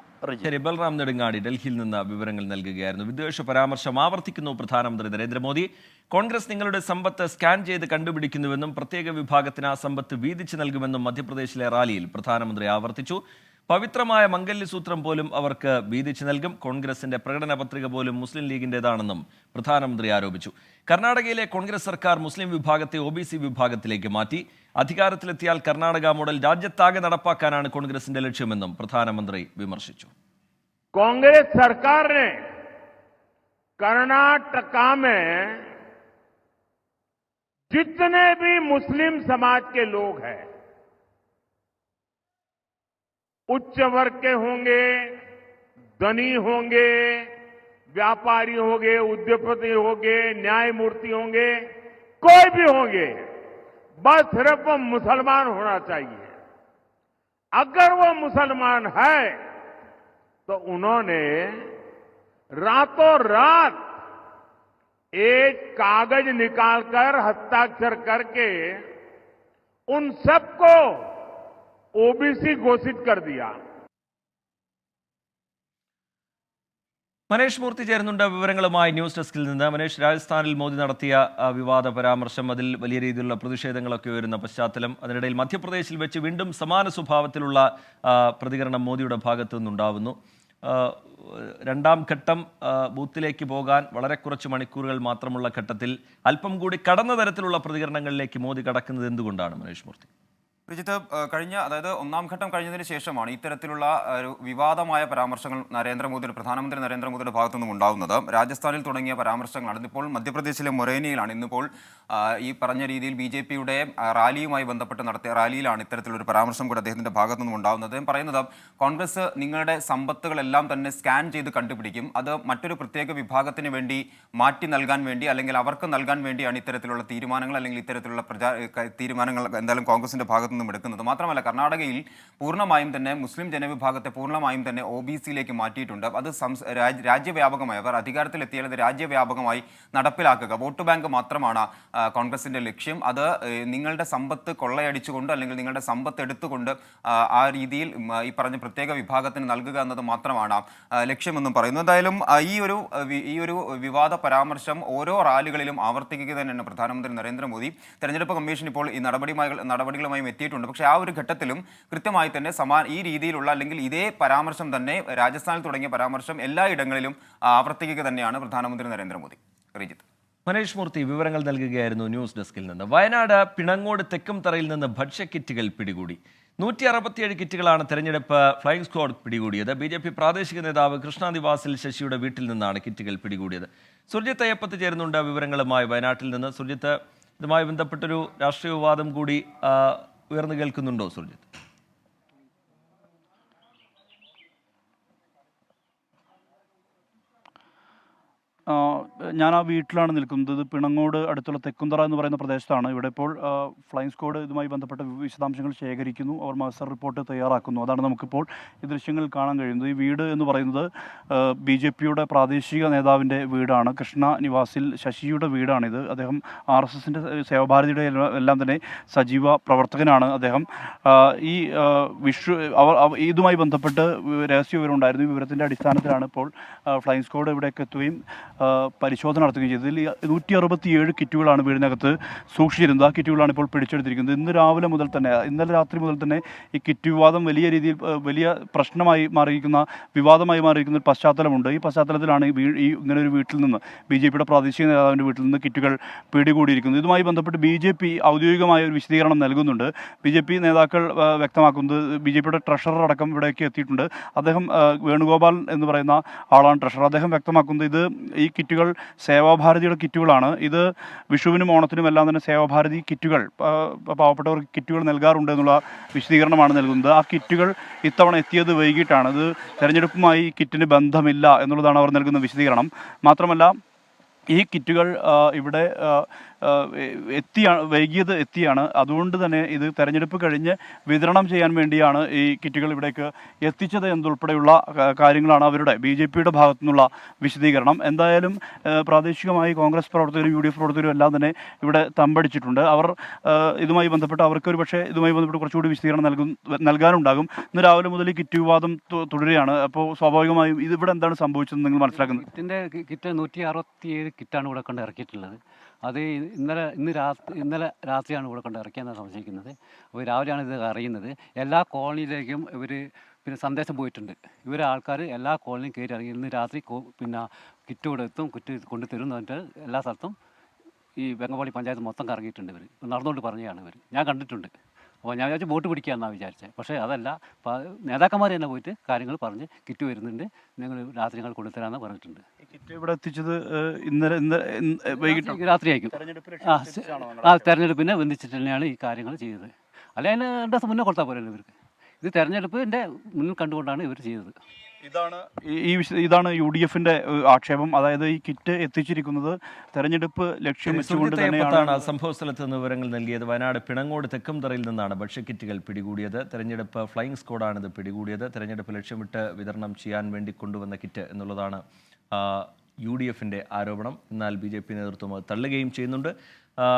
ബൽറാം നെടുങ്ങാടി ഡൽഹിയിൽ നിന്ന് വിവരങ്ങൾ നൽകുകയായിരുന്നു. വിദ്വേഷ പരാമർശം ആവർത്തിക്കുന്നു പ്രധാനമന്ത്രി നരേന്ദ്രമോദി. കോൺഗ്രസ് നിങ്ങളുടെ സമ്പത്ത് സ്കാൻ ചെയ്ത് കണ്ടുപിടിക്കുന്നുവെന്നും പ്രത്യേക വിഭാഗത്തിന് ആ സമ്പത്ത് വീതിച്ചു നൽകുമെന്നും മധ്യപ്രദേശിലെ റാലിയിൽ പ്രധാനമന്ത്രി ആവർത്തിച്ചു. പവിത്രമായ മംഗല്യസൂത്രം പോലും അവർക്ക് വീതിച്ചു നൽകും. കോൺഗ്രസിന്റെ പ്രകടന പത്രിക പോലും മുസ്ലിം ലീഗിന്റേതാണെന്നും പ്രധാനമന്ത്രി ആരോപിച്ചു. കർണാടകയിലെ കോൺഗ്രസ് സർക്കാർ മുസ്ലിം വിഭാഗത്തെ OBC വിഭാഗത്തിലേക്ക് മാറ്റി. അധികാരത്തിലെത്തിയാൽ കർണാടക മോഡൽ രാജ്യത്താകെ നടപ്പാക്കാനാണ് കോൺഗ്രസിന്റെ ലക്ഷ്യമെന്നും പ്രധാനമന്ത്രി വിമർശിച്ചു. कांग्रेस सरकार ने कर्नाटका में जितने भी मुस्लिम समाज के लोग हैं, उच्च वर्ग के होंगे, धनी होंगे, व्यापारी होंगे, उद्योगपति होंगे, न्यायमूर्ति होंगे, कोई भी होंगे, बस सिर्फ वो मुसलमान होना चाहिए। अगर वो मुसलमान है तो उन्होंने रातों रात एक कागज निकालकर हस्ताक्षर करके उन सबको ओबीसी घोषित कर दिया। മനേഷ് മൂർത്തി ചേരുന്നുണ്ട് വിവരങ്ങളുമായി ന്യൂസ് ഡെസ്കിൽ നിന്ന്. മനേഷ്, രാജസ്ഥാനിൽ മോദി നടത്തിയ വിവാദ പരാമർശം, അതിൽ വലിയ രീതിയിലുള്ള പ്രതിഷേധങ്ങളൊക്കെ ഉയരുന്ന പശ്ചാത്തലം, അതിനിടയിൽ മധ്യപ്രദേശിൽ വെച്ച് വീണ്ടും സമാന സ്വഭാവത്തിലുള്ള പ്രതികരണം മോദിയുടെ ഭാഗത്തു നിന്നുണ്ടാവുന്നു. രണ്ടാം ഘട്ടം ബൂത്തിലേക്ക് പോകാൻ വളരെ കുറച്ച് മണിക്കൂറുകൾ മാത്രമുള്ള ഘട്ടത്തിൽ അല്പം കൂടി കടന്ന തരത്തിലുള്ള പ്രതികരണങ്ങളിലേക്ക് മോദി കടക്കുന്നത് എന്തുകൊണ്ടാണ് മനേഷ് മൂർത്തി? രജിത്ത്, അതായത് ഒന്നാം ഘട്ടം കഴിഞ്ഞതിന് ശേഷമാണ് ഇത്തരത്തിലുള്ള ഒരു വിവാദമായ പരാമർശങ്ങൾ പ്രധാനമന്ത്രി നരേന്ദ്രമോദിയുടെ ഭാഗത്തുനിന്നും ഉണ്ടാകുന്നത്. രാജസ്ഥാനിൽ തുടങ്ങിയ പരാമർശങ്ങളാണ് ഇതിപ്പോൾ മധ്യപ്രദേശിലെ മൊറേനയിലാണ്. ഇന്നിപ്പോൾ ഈ പറഞ്ഞ രീതിയിൽ BJPയുടെ റാലിയുമായി ബന്ധപ്പെട്ട് നടത്തിയ റാലിയിലാണ് ഇത്തരത്തിലൊരു പരാമർശം കൂടി അദ്ദേഹത്തിൻ്റെ ഭാഗത്തു നിന്നും ഉണ്ടാകുന്നത്. പറയുന്നത് കോൺഗ്രസ് നിങ്ങളുടെ സമ്പത്തുകളെല്ലാം തന്നെ സ്കാൻ ചെയ്ത് കണ്ടുപിടിക്കും, അത് മറ്റൊരു പ്രത്യേക വിഭാഗത്തിന് വേണ്ടി മാറ്റി നൽകാൻ വേണ്ടി അല്ലെങ്കിൽ അവർക്ക് നൽകാൻ വേണ്ടിയാണ് ഇത്തരത്തിലുള്ള തീരുമാനങ്ങൾ അല്ലെങ്കിൽ ഇത്തരത്തിലുള്ള തീരുമാനങ്ങൾ എന്തായാലും കോൺഗ്രസിൻ്റെ ഭാഗത്തു നിന്നും എടുക്കുന്നത്. മാത്രമല്ല, കർണാടകയിൽ പൂർണ്ണമായും തന്നെ മുസ്ലിം ജനവിഭാഗത്തെ പൂർണ്ണമായും തന്നെ OBCയിലേക്ക് മാറ്റിയിട്ടുണ്ട്. അത് രാജ്യവ്യാപകമായി അവർ അധികാരത്തിലെത്തിയാൽ അത് രാജ്യവ്യാപകമായി നടപ്പിലാക്കുക. വോട്ട് ബാങ്ക് മാത്രമാണ് കോൺഗ്രസിന്റെ ലക്ഷ്യം. അത് നിങ്ങളുടെ സമ്പത്ത് കൊള്ളയടിച്ചുകൊണ്ട് അല്ലെങ്കിൽ നിങ്ങളുടെ സമ്പത്ത് എടുത്തുകൊണ്ട് ആ രീതിയിൽ ഈ പറഞ്ഞ പ്രത്യേക വിഭാഗത്തിന് നൽകുക എന്നത് മാത്രമാണ് ലക്ഷ്യമെന്നും പറയുന്നു. എന്തായാലും ഈ ഒരു വിവാദ പരാമർശം ഓരോ റാലികളിലും ആവർത്തിക്കുക തന്നെയാണ് പ്രധാനമന്ത്രി നരേന്ദ്രമോദി. തെരഞ്ഞെടുപ്പ് കമ്മീഷൻ ഇപ്പോൾ ഈ നടപടികളുമായും എത്തിയിട്ടുണ്ട്. പക്ഷേ ആ ഒരു ഘട്ടത്തിലും കൃത്യമായി തന്നെ ഈ രീതിയിലുള്ള അല്ലെങ്കിൽ ഇതേ പരാമർശം തന്നെ രാജസ്ഥാനിൽ തുടങ്ങിയ പരാമർശം എല്ലായിടങ്ങളിലും ആവർത്തിക്കുക തന്നെയാണ് പ്രധാനമന്ത്രി നരേന്ദ്രമോദി. റിജിത്ത്, മനേഷ് മൂർത്തി വിവരങ്ങൾ നൽകുകയായിരുന്നു ന്യൂസ് ഡെസ്കിൽ നിന്ന്. വയനാട് പിണങ്ങോട് തെക്കുംതറയിൽ നിന്ന് ഭക്ഷ്യക്കിറ്റുകൾ പിടികൂടി. 167 കിറ്റുകളാണ് തെരഞ്ഞെടുപ്പ് ഫ്ലൈയിങ് സ്ക്വാഡ് പിടികൂടിയത്. BJP പ്രാദേശിക നേതാവ് കൃഷ്ണ നിവാസിൽ ശശിയുടെ വീട്ടിൽ നിന്നാണ് കിറ്റുകൾ പിടികൂടിയത്. സുർജിത്ത് അയ്യപ്പത്ത് ചേരുന്നുണ്ട് വിവരങ്ങളുമായി വയനാട്ടിൽ നിന്ന്. സുർജിത്ത്, ഇതുമായി ബന്ധപ്പെട്ടൊരു രാഷ്ട്രീയ വിവാദം കൂടി ഉയർന്നു കേൾക്കുന്നുണ്ടോ സുർജിത്ത്? ഞാൻ ആ വീട്ടിലാണ് നിൽക്കുന്നത്. ഇത് പിണങ്ങോട് അടുത്തുള്ള തെക്കുംതറ എന്ന് പറയുന്ന പ്രദേശത്താണ്. ഇവിടെ ഇപ്പോൾ ഫ്ലൈയിങ് സ്ക്വാഡ് ഇതുമായി ബന്ധപ്പെട്ട വിശദാംശങ്ങൾ ശേഖരിക്കുന്നു, അവർ മാസ്റ്റർ റിപ്പോർട്ട് തയ്യാറാക്കുന്നു. അതാണ് നമുക്കിപ്പോൾ ഈ ദൃശ്യങ്ങളിൽ കാണാൻ കഴിയുന്നത്. ഈ വീട് എന്ന് പറയുന്നത് BJPയുടെ പ്രാദേശിക നേതാവിൻ്റെ വീടാണ്. കൃഷ്ണ നിവാസിൽ ശശിയുടെ വീടാണിത്. അദ്ദേഹം RSSൻ്റെ സേവാഭാരതിയുടെ എല്ലാം തന്നെ സജീവ പ്രവർത്തകനാണ് അദ്ദേഹം. ഈ ഇതുമായി ബന്ധപ്പെട്ട് രഹസ്യ വിവരം ഉണ്ടായിരുന്നു. ഈ വിവരത്തിൻ്റെ അടിസ്ഥാനത്തിലാണ് ഇപ്പോൾ ഫ്ലൈയിങ് സ്ക്വാഡ് ഇവിടേക്ക് എത്തുകയും പരിശോധന നടത്തുകയും ചെയ്തത്. ഇതിൽ 167 കിറ്റുകളാണ് വീടിനകത്ത് സൂക്ഷിച്ചിരുന്നത്. ആ കിറ്റുകളാണ് ഇപ്പോൾ പിടിച്ചെടുത്തിരിക്കുന്നത്. ഇന്നലെ രാത്രി മുതൽ തന്നെ ഈ കിറ്റ് വിവാദം വലിയ രീതിയിൽ വലിയ പ്രശ്നമായി മാറിയിരിക്കുന്ന വിവാദമായി മാറിയിരിക്കുന്ന ഒരു പശ്ചാത്തലമുണ്ട്. ഈ പശ്ചാത്തലത്തിലാണ് ഇങ്ങനെ ഒരു വീട്ടിൽ നിന്ന് BJPയുടെ പ്രാദേശിക നേതാവിൻ്റെ വീട്ടിൽ നിന്ന് കിറ്റുകൾ പിടികൂടിയിരിക്കുന്നത്. ഇതുമായി ബന്ധപ്പെട്ട് BJP ഔദ്യോഗികമായ ഒരു വിശദീകരണം നൽകുന്നുണ്ട്. BJP നേതാക്കൾ വ്യക്തമാക്കുന്നത് BJPയുടെ ട്രഷറർ അടക്കം ഇവിടേക്ക് എത്തിയിട്ടുണ്ട്. അദ്ദേഹം വേണുഗോപാൽ എന്ന് പറയുന്ന ആളാണ് ട്രഷറർ. അദ്ദേഹം വ്യക്തമാക്കുന്നത് ഈ കിറ്റുകൾ സേവാഭാരതിയുടെ കിറ്റുകളാണ്. ഇത് വിഷുവിനും ഓണത്തിനും എല്ലാം തന്നെ സേവാഭാരതി കിറ്റുകൾ പാവപ്പെട്ടവർക്ക് കിറ്റുകൾ നൽകാറുണ്ട് എന്നുള്ള വിശദീകരണമാണ് നൽകുന്നത്. ആ കിറ്റുകൾ ഇത്തവണ എത്തിയത് വൈകിട്ടാണ്. ഇത് തെരഞ്ഞെടുപ്പുമായി കിറ്റിന് ബന്ധമില്ല എന്നുള്ളതാണ് അവർ നൽകുന്ന വിശദീകരണം. മാത്രമല്ല, ഈ കിറ്റുകൾ ഇവിടെ വൈകിയത് എത്തിയാണ്. അതുകൊണ്ട് തന്നെ ഇത് തെരഞ്ഞെടുപ്പ് കഴിഞ്ഞ് വിതരണം ചെയ്യാൻ വേണ്ടിയാണ് ഈ കിറ്റുകൾ ഇവിടേക്ക് എത്തിച്ചത് എന്നുൾപ്പെടെയുള്ള കാര്യങ്ങളാണ് അവരുടെ BJPയുടെ ഭാഗത്തു നിന്നുള്ള വിശദീകരണം. എന്തായാലും പ്രാദേശികമായി കോൺഗ്രസ് പ്രവർത്തകരും UDF പ്രവർത്തകരും എല്ലാം തന്നെ ഇവിടെ തമ്പടിച്ചിട്ടുണ്ട്. അവർ ഇതുമായി ബന്ധപ്പെട്ട് അവർക്കൊരു പക്ഷേ ഇതുമായി ബന്ധപ്പെട്ട് കുറച്ചുകൂടി വിശദീകരണം നൽകാനുണ്ടാകും. ഇന്ന് രാവിലെ മുതൽ ഈ കിറ്റ് വിവാദം തുടരുകയാണ്. അപ്പോൾ സ്വാഭാവികമായും ഇതിവിടെ എന്താണ് സംഭവിച്ചതെന്ന് നിങ്ങൾ മനസ്സിലാക്കുന്നത്? കിറ്റ് 167 കിറ്റാണ് ഇവിടെ കൊണ്ട് ഇറക്കിയിട്ടുള്ളത്. അത് ഇന്നലെ രാത്രിയാണ് ഇവിടെ കൊണ്ട് ഇറക്കിയെന്നാണ് സംശയിക്കുന്നത്. അപ്പോൾ രാവിലെയാണ് ഇത് അറിയുന്നത്. എല്ലാ കോളനിയിലേക്കും ഇവർ സന്ദേശം പോയിട്ടുണ്ട്. ആൾക്കാർ എല്ലാ കോളനിയും കയറി ഇറങ്ങി ഇന്ന് രാത്രി കിറ്റ് ഇവിടെ എത്തും, കിറ്റ് കൊണ്ട് തരും എന്ന് പറഞ്ഞിട്ട് എല്ലാ സ്ഥലത്തും ഈ വെങ്ങപ്പാടി പഞ്ചായത്ത് മൊത്തം കറങ്ങിയിട്ടുണ്ട്. ഇവർ നടന്നുകൊണ്ട് പറഞ്ഞതാണ്. ഞാൻ കണ്ടിട്ടുണ്ട്. അപ്പോൾ ഞാൻ വിചാരിച്ചു വോട്ട് പിടിക്കാമെന്നാണ് വിചാരിച്ചത്. പക്ഷേ അതല്ല, നേതാക്കന്മാർ തന്നെ പോയിട്ട് കാര്യങ്ങൾ പറഞ്ഞ് കിറ്റ് വരുന്നുണ്ട്, ഞങ്ങൾ രാത്രി ഞങ്ങൾ കൊണ്ടുതരാമെന്ന് പറഞ്ഞിട്ടുണ്ട്. കിറ്റ് ഇവിടെ എത്തിച്ചത് ഇന്നലെ വൈകിട്ട് രാത്രി ആയിരിക്കും. തെരഞ്ഞെടുപ്പിനെ ബന്ധിച്ചിട്ട് തന്നെയാണ് ഈ കാര്യങ്ങൾ ചെയ്തത്. അല്ലെ അതിന് 2 ദിവസം മുന്നേ കൊടുത്താൽ പോരല്ലോ ഇവർക്ക്. ഇത് തെരഞ്ഞെടുപ്പിൻ്റെ മുന്നിൽ കണ്ടുകൊണ്ടാണ് ഇവർ ചെയ്തത്. ഇതാണ് UDFന്റെ ആക്ഷേപം. അതായത് ഈ കിറ്റ് എത്തിച്ചിരിക്കുന്നത് തെരഞ്ഞെടുപ്പ് ലക്ഷ്യം വെച്ചുകൊണ്ട് തന്നെയാണ്. സംഭവ സ്ഥലത്ത് നിന്ന് വിവരങ്ങൾ നൽകിയത്. വയനാട് പിണങ്ങോട് തെക്കുംതറയിൽ നിന്നാണ് ഭക്ഷ്യക്കിറ്റുകൾ പിടികൂടിയത്. തെരഞ്ഞെടുപ്പ് ഫ്ലൈയിങ് സ്ക്വാഡാണ് ഇത് പിടികൂടിയത്. തെരഞ്ഞെടുപ്പ് ലക്ഷ്യമിട്ട് വിതരണം ചെയ്യാൻ വേണ്ടി കൊണ്ടുവന്ന കിറ്റ് എന്നുള്ളതാണ് UDFന്റെ ആരോപണം. എന്നാൽ BJP നേതൃത്വം അത് തള്ളുകയും ചെയ്യുന്നുണ്ട്.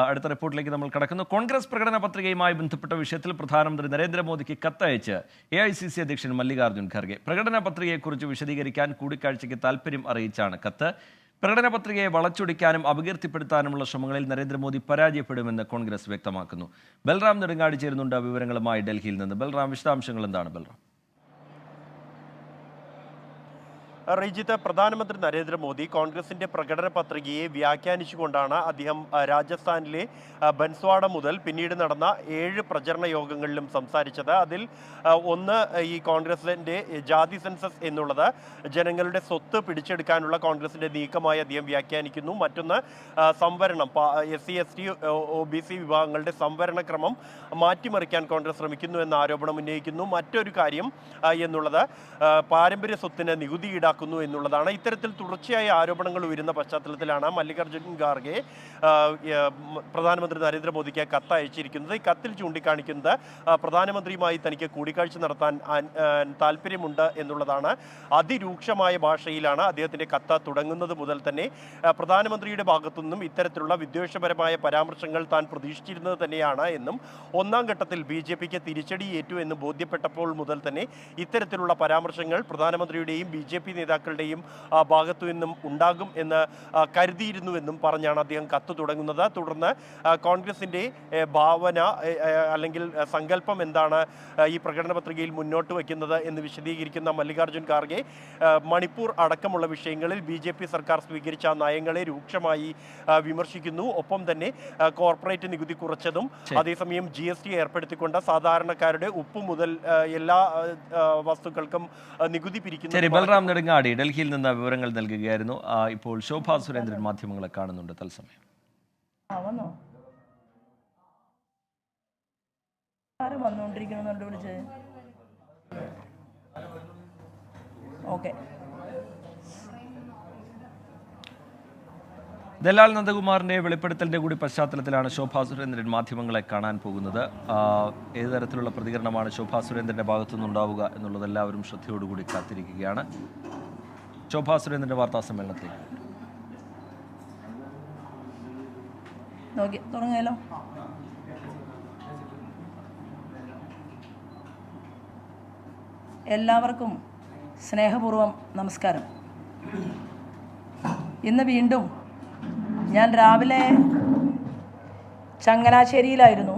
അടുത്ത റിപ്പോർട്ടിലേക്ക് നമ്മൾ കടക്കുന്നു. കോൺഗ്രസ് പ്രകടന പത്രികയുമായി ബന്ധപ്പെട്ട വിഷയത്തിൽ പ്രധാനമന്ത്രി നരേന്ദ്രമോദിക്ക് കത്തയച്ച് AICC അധ്യക്ഷൻ മല്ലികാർജ്ജുൻ ഖർഗെ. പ്രകടന പത്രികയെക്കുറിച്ച് വിശദീകരിക്കാൻ കൂടിക്കാഴ്ചയ്ക്ക് താൽപ്പര്യം അറിയിച്ചാണ് കത്ത്. പ്രകടന പത്രികയെ വളച്ചൊടിക്കാനും അപകീർത്തിപ്പെടുത്താനുമുള്ള ശ്രമങ്ങളിൽ നരേന്ദ്രമോദി പരാജയപ്പെടുമെന്ന് കോൺഗ്രസ് വ്യക്തമാക്കുന്നു. ബൽറാം നെടുങ്ങാടി ചേരുന്നുണ്ട് വിവരങ്ങളുമായി ഡൽഹിയിൽ നിന്ന്. ബൽറാം, വിശദാംശങ്ങൾ എന്താണ് ബൽറാം? റീജിത്ത്, പ്രധാനമന്ത്രി നരേന്ദ്രമോദി കോൺഗ്രസിന്റെ പ്രകടന പത്രികയെ വ്യാഖ്യാനിച്ചുകൊണ്ടാണ് അദ്ദേഹം രാജസ്ഥാനിലെ ബൻസ്വാഡ മുതൽ പിന്നീട് നടന്ന 7 പ്രചരണ യോഗങ്ങളിലും സംസാരിച്ചത്. അതിൽ ഒന്ന് ഈ കോൺഗ്രസിന്റെ ജാതി സെൻസസ് എന്നുള്ളത് ജനങ്ങളുടെ സ്വത്ത് പിടിച്ചെടുക്കാനുള്ള കോൺഗ്രസിന്റെ നീക്കമായി അദ്ദേഹം വ്യാഖ്യാനിക്കുന്നു. മറ്റൊന്ന് സംവരണം, SC ST OBC വിഭാഗങ്ങളുടെ സംവരണ ക്രമം മാറ്റിമറിക്കാൻ കോൺഗ്രസ് ശ്രമിക്കുന്നു എന്ന ആരോപണം ഉന്നയിക്കുന്നു. മറ്റൊരു കാര്യം എന്നുള്ളത് പാരമ്പര്യ സ്വത്തിന് നികുതി ഈടാക്കുന്നു എന്നുള്ളതാണ്. ഇത്തരത്തിൽ തുടർച്ചയായ ആരോപണങ്ങൾ ഉയരുന്ന പശ്ചാത്തലത്തിലാണ് മല്ലികാർജ്ജുൻ ഖാർഗെ പ്രധാനമന്ത്രി നരേന്ദ്രമോദിക്ക് കത്ത് അയച്ചിരിക്കുന്നത്. ഈ കത്തിൽ ചൂണ്ടിക്കാണിക്കുന്നത് പ്രധാനമന്ത്രിയുമായി തനിക്ക് കൂടിക്കാഴ്ച നടത്താൻ താല്പര്യമുണ്ട് എന്നുള്ളതാണ്. അതിരൂക്ഷമായ ഭാഷയിലാണ് അദ്ദേഹത്തിന്റെ കത്ത് തുടങ്ങുന്നത് മുതൽ തന്നെ. പ്രധാനമന്ത്രിയുടെ ഭാഗത്തുനിന്നും ഇത്തരത്തിലുള്ള വിദ്വേഷപരമായ പരാമർശങ്ങൾ താൻ പ്രതീക്ഷിച്ചിരുന്നത് തന്നെയാണ് എന്നും ഒന്നാം ഘട്ടത്തിൽ BJPക്ക് തിരിച്ചടിയേറ്റു എന്ന് ബോധ്യപ്പെട്ടപ്പോൾ മുതൽ തന്നെ ഇത്തരത്തിലുള്ള പരാമർശങ്ങൾ പ്രധാനമന്ത്രിയുടെയും BJP നേതാക്കളുടെയും ഭാഗത്തു നിന്നും ഉണ്ടാകും എന്ന് കരുതിയിരുന്നുവെന്നും പറഞ്ഞാണ് അദ്ദേഹം കത്ത് തുടങ്ങുന്നത്. തുടർന്ന് കോൺഗ്രസിന്റെ ഭാവന അല്ലെങ്കിൽ സങ്കല്പം എന്താണ് ഈ പ്രകടന പത്രികയിൽ മുന്നോട്ട് വയ്ക്കുന്നത് എന്ന് വിശദീകരിക്കുന്ന മല്ലികാർജ്ജുൻ ഖാർഗെ മണിപ്പൂർ അടക്കമുള്ള വിഷയങ്ങളിൽ BJP സർക്കാർ സ്വീകരിച്ച നയങ്ങളെ രൂക്ഷമായി വിമർശിക്കുന്നു. ഒപ്പം തന്നെ കോർപ്പറേറ്റ് നികുതി കുറച്ചതും അതേസമയം GST ഏർപ്പെടുത്തിക്കൊണ്ട് സാധാരണക്കാരുടെ ഉപ്പ് മുതൽ എല്ലാ വസ്തുക്കൾക്കും നികുതി പിരിക്കുന്നു. ബൽറാം നെടുങ്ങാടി ഡൽഹിയിൽ നിന്ന് വിവരങ്ങൾ നൽകുകയായിരുന്നു. ഇപ്പോൾ ശോഭാ സുരേന്ദ്രൻ മാധ്യമങ്ങളെ കാണുന്നുണ്ട് തത്സമയം. ദലാൽ നന്ദകുമാറിന്റെ വെളിപ്പെടുത്തലിന്റെ കൂടി പശ്ചാത്തലത്തിലാണ് ശോഭാ സുരേന്ദ്രൻ മാധ്യമങ്ങളെ കാണാൻ പോകുന്നത്. ഏത് തരത്തിലുള്ള പ്രതികരണമാണ് ശോഭാ സുരേന്ദ്രന്റെ ഭാഗത്തുനിന്നുണ്ടാവുക എന്നുള്ളത് എല്ലാവരും ശ്രദ്ധയോടുകൂടി കാത്തിരിക്കുകയാണ്. ശോഭാ സുരേന്ദ്രന്റെ വാർത്താ സമ്മേളനത്തിലേക്ക് തുടങ്ങിയാലോ? എല്ലാവർക്കും സ്നേഹപൂർവ്വം നമസ്കാരം. ഇന്ന് വീണ്ടും ഞാൻ രാവിലെ ചങ്ങനാശ്ശേരിയിലായിരുന്നു.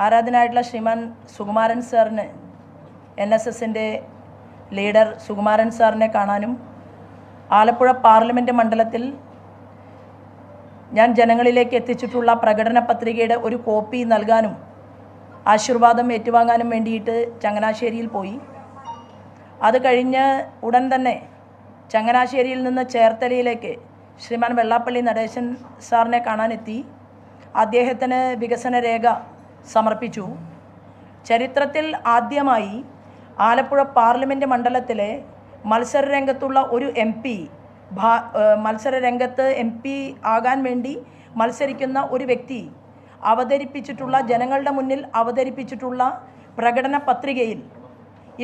ആരാധനായിട്ടുള്ള ശ്രീമാൻ സുകുമാരൻ സാറിന്, NSSന്റെ ലീഡർ സുകുമാരൻ സാറിനെ കാണാനും ആലപ്പുഴ പാർലമെൻറ്റ് മണ്ഡലത്തിൽ ഞാൻ ജനങ്ങളിലേക്ക് എത്തിച്ചിട്ടുള്ള പ്രകടന പത്രികയുടെ ഒരു കോപ്പി നൽകാനും ആശീർവാദം ഏറ്റുവാങ്ങാനും വേണ്ടിയിട്ട് ചങ്ങനാശ്ശേരിയിൽ പോയി. അത് കഴിഞ്ഞ് ഉടൻ തന്നെ ചങ്ങനാശ്ശേരിയിൽ നിന്ന് ചേർത്തലയിലേക്ക് ശ്രീമാൻ വെള്ളാപ്പള്ളി നടേശൻ സാറിനെ കാണാനെത്തി. അദ്ദേഹത്തിന് വികസന രേഖ സമർപ്പിച്ചു. ചരിത്രത്തിൽ ആദ്യമായി ആലപ്പുഴ പാർലമെൻറ്റ് മണ്ഡലത്തിലെ മത്സരരംഗത്തുള്ള ഒരു MP മത്സരരംഗത്ത് MP ആകാൻ വേണ്ടി മത്സരിക്കുന്ന ഒരു വ്യക്തി അവതരിപ്പിച്ചിട്ടുള്ള, ജനങ്ങളുടെ മുന്നിൽ അവതരിപ്പിച്ചിട്ടുള്ള പ്രകടന പത്രികയിൽ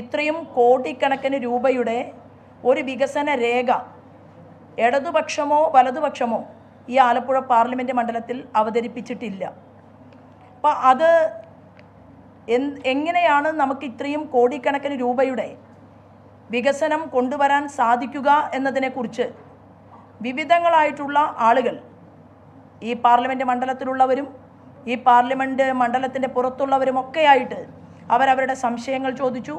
ഇത്രയും കോടിക്കണക്കിന് രൂപയുടെ ഒരു വികസന രേഖ ഇടതുപക്ഷമോ വലതുപക്ഷമോ ഈ ആലപ്പുഴ പാർലമെൻറ്റ് മണ്ഡലത്തിൽ അവതരിപ്പിച്ചിട്ടില്ല. അപ്പോൾ അത് എങ്ങനെയാണ് നമുക്ക് ഇത്രയും കോടിക്കണക്കിന് രൂപയുടെ വികസനം കൊണ്ടുവരാൻ സാധിക്കുക എന്നതിനെക്കുറിച്ച് വിവിധങ്ങളായിട്ടുള്ള ആളുകൾ, ഈ പാർലമെൻറ്റ് മണ്ഡലത്തിലുള്ളവരും ഈ പാർലമെൻറ്റ് മണ്ഡലത്തിൻ്റെ പുറത്തുള്ളവരുമൊക്കെയായിട്ട് അവരവരുടെ സംശയങ്ങൾ ചോദിച്ചു.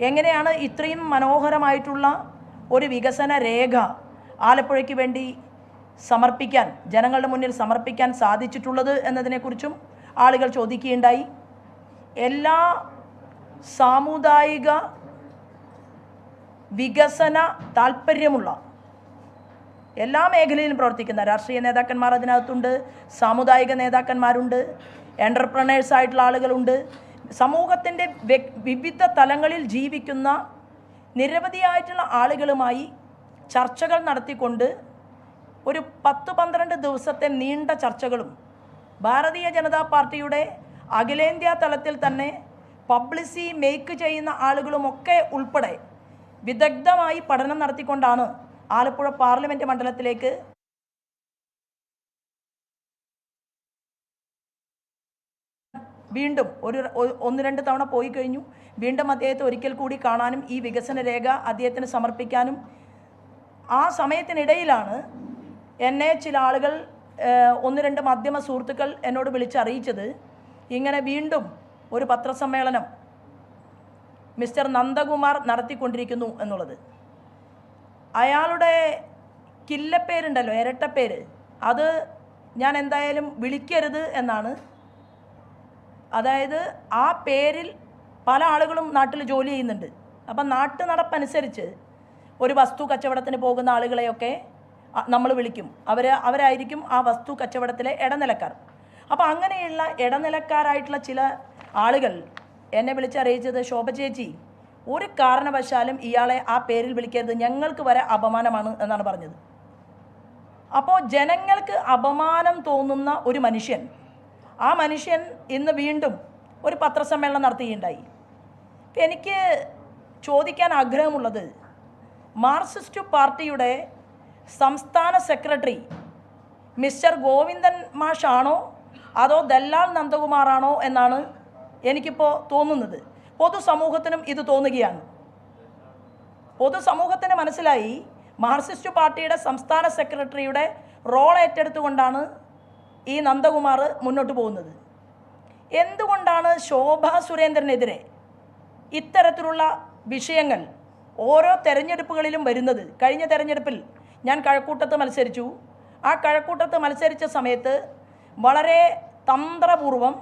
എങ്ങനെയാണ് ഇത്രയും മനോഹരമായിട്ടുള്ള ഒരു വികസന രേഖ ആലപ്പുഴയ്ക്ക് വേണ്ടി സമർപ്പിക്കാൻ, ജനങ്ങളുടെ മുന്നിൽ സമർപ്പിക്കാൻ സാധിച്ചിട്ടുള്ളത് എന്നതിനെക്കുറിച്ചും ആളുകൾ ചോദിക്കുകയുണ്ടായി. എല്ലാ സാമുദായിക വികസന താല്പര്യമുള്ള എല്ലാ മേഖലയിലും പ്രവർത്തിക്കുന്ന രാഷ്ട്രീയ നേതാക്കന്മാർ അതിനകത്തുണ്ട്, സാമുദായിക നേതാക്കന്മാരുണ്ട്, എൻ്റർപ്രണേഴ്സ് ആയിട്ടുള്ള ആളുകളുണ്ട്. സമൂഹത്തിൻ്റെ വിവിധ തലങ്ങളിൽ ജീവിക്കുന്ന നിരവധിയായിട്ടുള്ള ആളുകളുമായി ചർച്ചകൾ നടത്തിക്കൊണ്ട് ഒരു 10-12 ദിവസത്തെ നീണ്ട ചർച്ചകളും ഭാരതീയ ജനതാ പാർട്ടിയുടെ അഖിലേന്ത്യാ തലത്തിൽ തന്നെ പബ്ലിസി മേക്ക് ചെയ്യുന്ന ആളുകളുമൊക്കെ ഉൾപ്പെടെ വിദഗ്ധമായി പഠനം നടത്തിക്കൊണ്ടാണ് ആലപ്പുഴ പാർലമെൻറ്റ് മണ്ഡലത്തിലേക്ക് വീണ്ടും 1-2 തവണ പോയി കഴിഞ്ഞു. വീണ്ടും അദ്ദേഹത്തെ ഒരിക്കൽ കൂടി കാണാനും ഈ വികസന രേഖ അദ്ദേഹത്തിന് സമർപ്പിക്കാനും ആ സമയത്തിനിടയിലാണ് എന്നെ ചില ആളുകൾ 1-2 മാധ്യമ സുഹൃത്തുക്കൾ എന്നോട് വിളിച്ചറിയിച്ചത് ഇങ്ങനെ വീണ്ടും ഒരു പത്രസമ്മേളനം മിസ്റ്റർ നന്ദകുമാർ നടത്തിക്കൊണ്ടിരിക്കുന്നു എന്നുള്ളത്. അയാളുടെ കില്ലപ്പേരുണ്ടല്ലോ, ഇരട്ടപ്പേര്, അത് ഞാൻ എന്തായാലും വിളിക്കരുത് എന്നാണ്. അതായത് ആ പേരിൽ പല ആളുകളും നാട്ടിൽ ജോലി ചെയ്യുന്നുണ്ട്. അപ്പം നാട്ടു നടപ്പനുസരിച്ച് ഒരു വസ്തു കച്ചവടത്തിന് പോകുന്ന ആളുകളെയൊക്കെ നമ്മൾ വിളിക്കും. അവരായിരിക്കും ആ വസ്തു കച്ചവടത്തിലെ ഇടനിലക്കാർ. അപ്പോൾ അങ്ങനെയുള്ള ഇടനിലക്കാരായിട്ടുള്ള ചില ആളുകൾ എന്നെ വിളിച്ചറിയിച്ചത്, ശോഭ ചേച്ചി ഒരു കാരണവശാലും ഇയാളെ ആ പേരിൽ വിളിക്കരുത്, ഞങ്ങൾക്ക് വരെ അപമാനമാണ് എന്നാണ് പറഞ്ഞത്. അപ്പോൾ ജനങ്ങൾക്ക് അപമാനം തോന്നുന്ന ഒരു മനുഷ്യൻ, ആ മനുഷ്യൻ ഇന്ന് വീണ്ടും ഒരു പത്രസമ്മേളനം നടത്തുകയുണ്ടായി. എനിക്ക് ചോദിക്കാൻ ആഗ്രഹമുള്ളത്, മാർക്സിസ്റ്റ് പാർട്ടിയുടെ സംസ്ഥാന സെക്രട്ടറി മിസ്റ്റർ ഗോവിന്ദൻ മാഷാണോ അതോ ദല്ലാൽ നന്ദകുമാറാണോ എന്നാണ് എനിക്കിപ്പോൾ തോന്നുന്നത്. പൊതുസമൂഹത്തിനും ഇത് തോന്നുകയാണ്. പൊതുസമൂഹത്തിന് മനസ്സിലായി മാർക്സിസ്റ്റ് പാർട്ടിയുടെ സംസ്ഥാന സെക്രട്ടറിയുടെ റോൾ ഏറ്റെടുത്തുകൊണ്ടാണ് ഈ നന്ദകുമാർ മുന്നോട്ട് പോകുന്നത്. എന്തുകൊണ്ടാണ് ശോഭാ സുരേന്ദ്രനെതിരെ ഇത്തരത്തിലുള്ള വിഷയങ്ങൾ ഓരോ തെരഞ്ഞെടുപ്പുകളിലും വരുന്നത്? കഴിഞ്ഞ തെരഞ്ഞെടുപ്പിൽ ഞാൻ കഴക്കൂട്ടത്ത് മത്സരിച്ചു. ആ കഴക്കൂട്ടത്ത് മത്സരിച്ച സമയത്ത് വളരെ തന്ത്രപൂർവം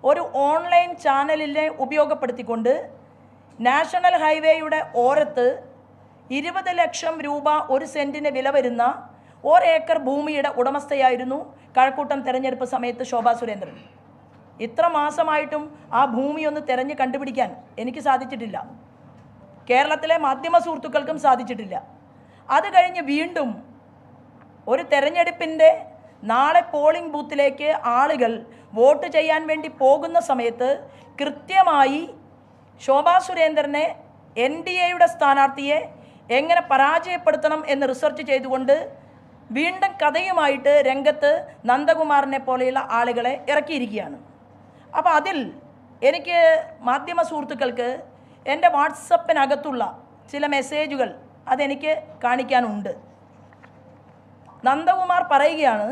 ഒരു ഓൺലൈൻ ചാനലിനെ ഉപയോഗപ്പെടുത്തിക്കൊണ്ട് നാഷണൽ ഹൈവേയുടെ ഓരത്ത് 20 ലക്ഷം രൂപ ഒരു സെൻറ്റിന് വില വരുന്ന 1 ഏക്കർ ഭൂമിയുടെ ഉടമസ്ഥയായിരുന്നു കഴക്കൂട്ടം തെരഞ്ഞെടുപ്പ് സമയത്ത് ശോഭാ സുരേന്ദ്രൻ. ഇത്ര മാസമായിട്ടും ആ ഭൂമി ഒന്ന് തിരഞ്ഞ് കണ്ടുപിടിക്കാൻ എനിക്ക് സാധിച്ചിട്ടില്ല, കേരളത്തിലെ മാധ്യമ സുഹൃത്തുക്കൾക്കും സാധിച്ചിട്ടില്ല. അത് കഴിഞ്ഞ് വീണ്ടും ഒരു തെരഞ്ഞെടുപ്പിൻ്റെ നാളെ പോളിംഗ് ബൂത്തിലേക്ക് ആളുകൾ വോട്ട് ചെയ്യാൻ വേണ്ടി പോകുന്ന സമയത്ത് കൃത്യമായി ശോഭാ സുരേന്ദ്രനെ NDAയുടെ സ്ഥാനാർത്ഥിയെ എങ്ങനെ പരാജയപ്പെടുത്തണം എന്ന് റിസർച്ച് ചെയ്തുകൊണ്ട് വീണ്ടും കഥയുമായിട്ട് രംഗത്ത് നന്ദകുമാറിനെ പോലെയുള്ള ആളുകളെ ഇറക്കിയിരിക്കുകയാണ്. അപ്പോൾ അതിൽ എനിക്ക് മാധ്യമ സുഹൃത്തുക്കൾക്ക് എൻ്റെ വാട്സപ്പിനകത്തുള്ള ചില മെസ്സേജുകൾ അതെനിക്ക് കാണിക്കാനുണ്ട്. നന്ദകുമാർ പറയുകയാണ്,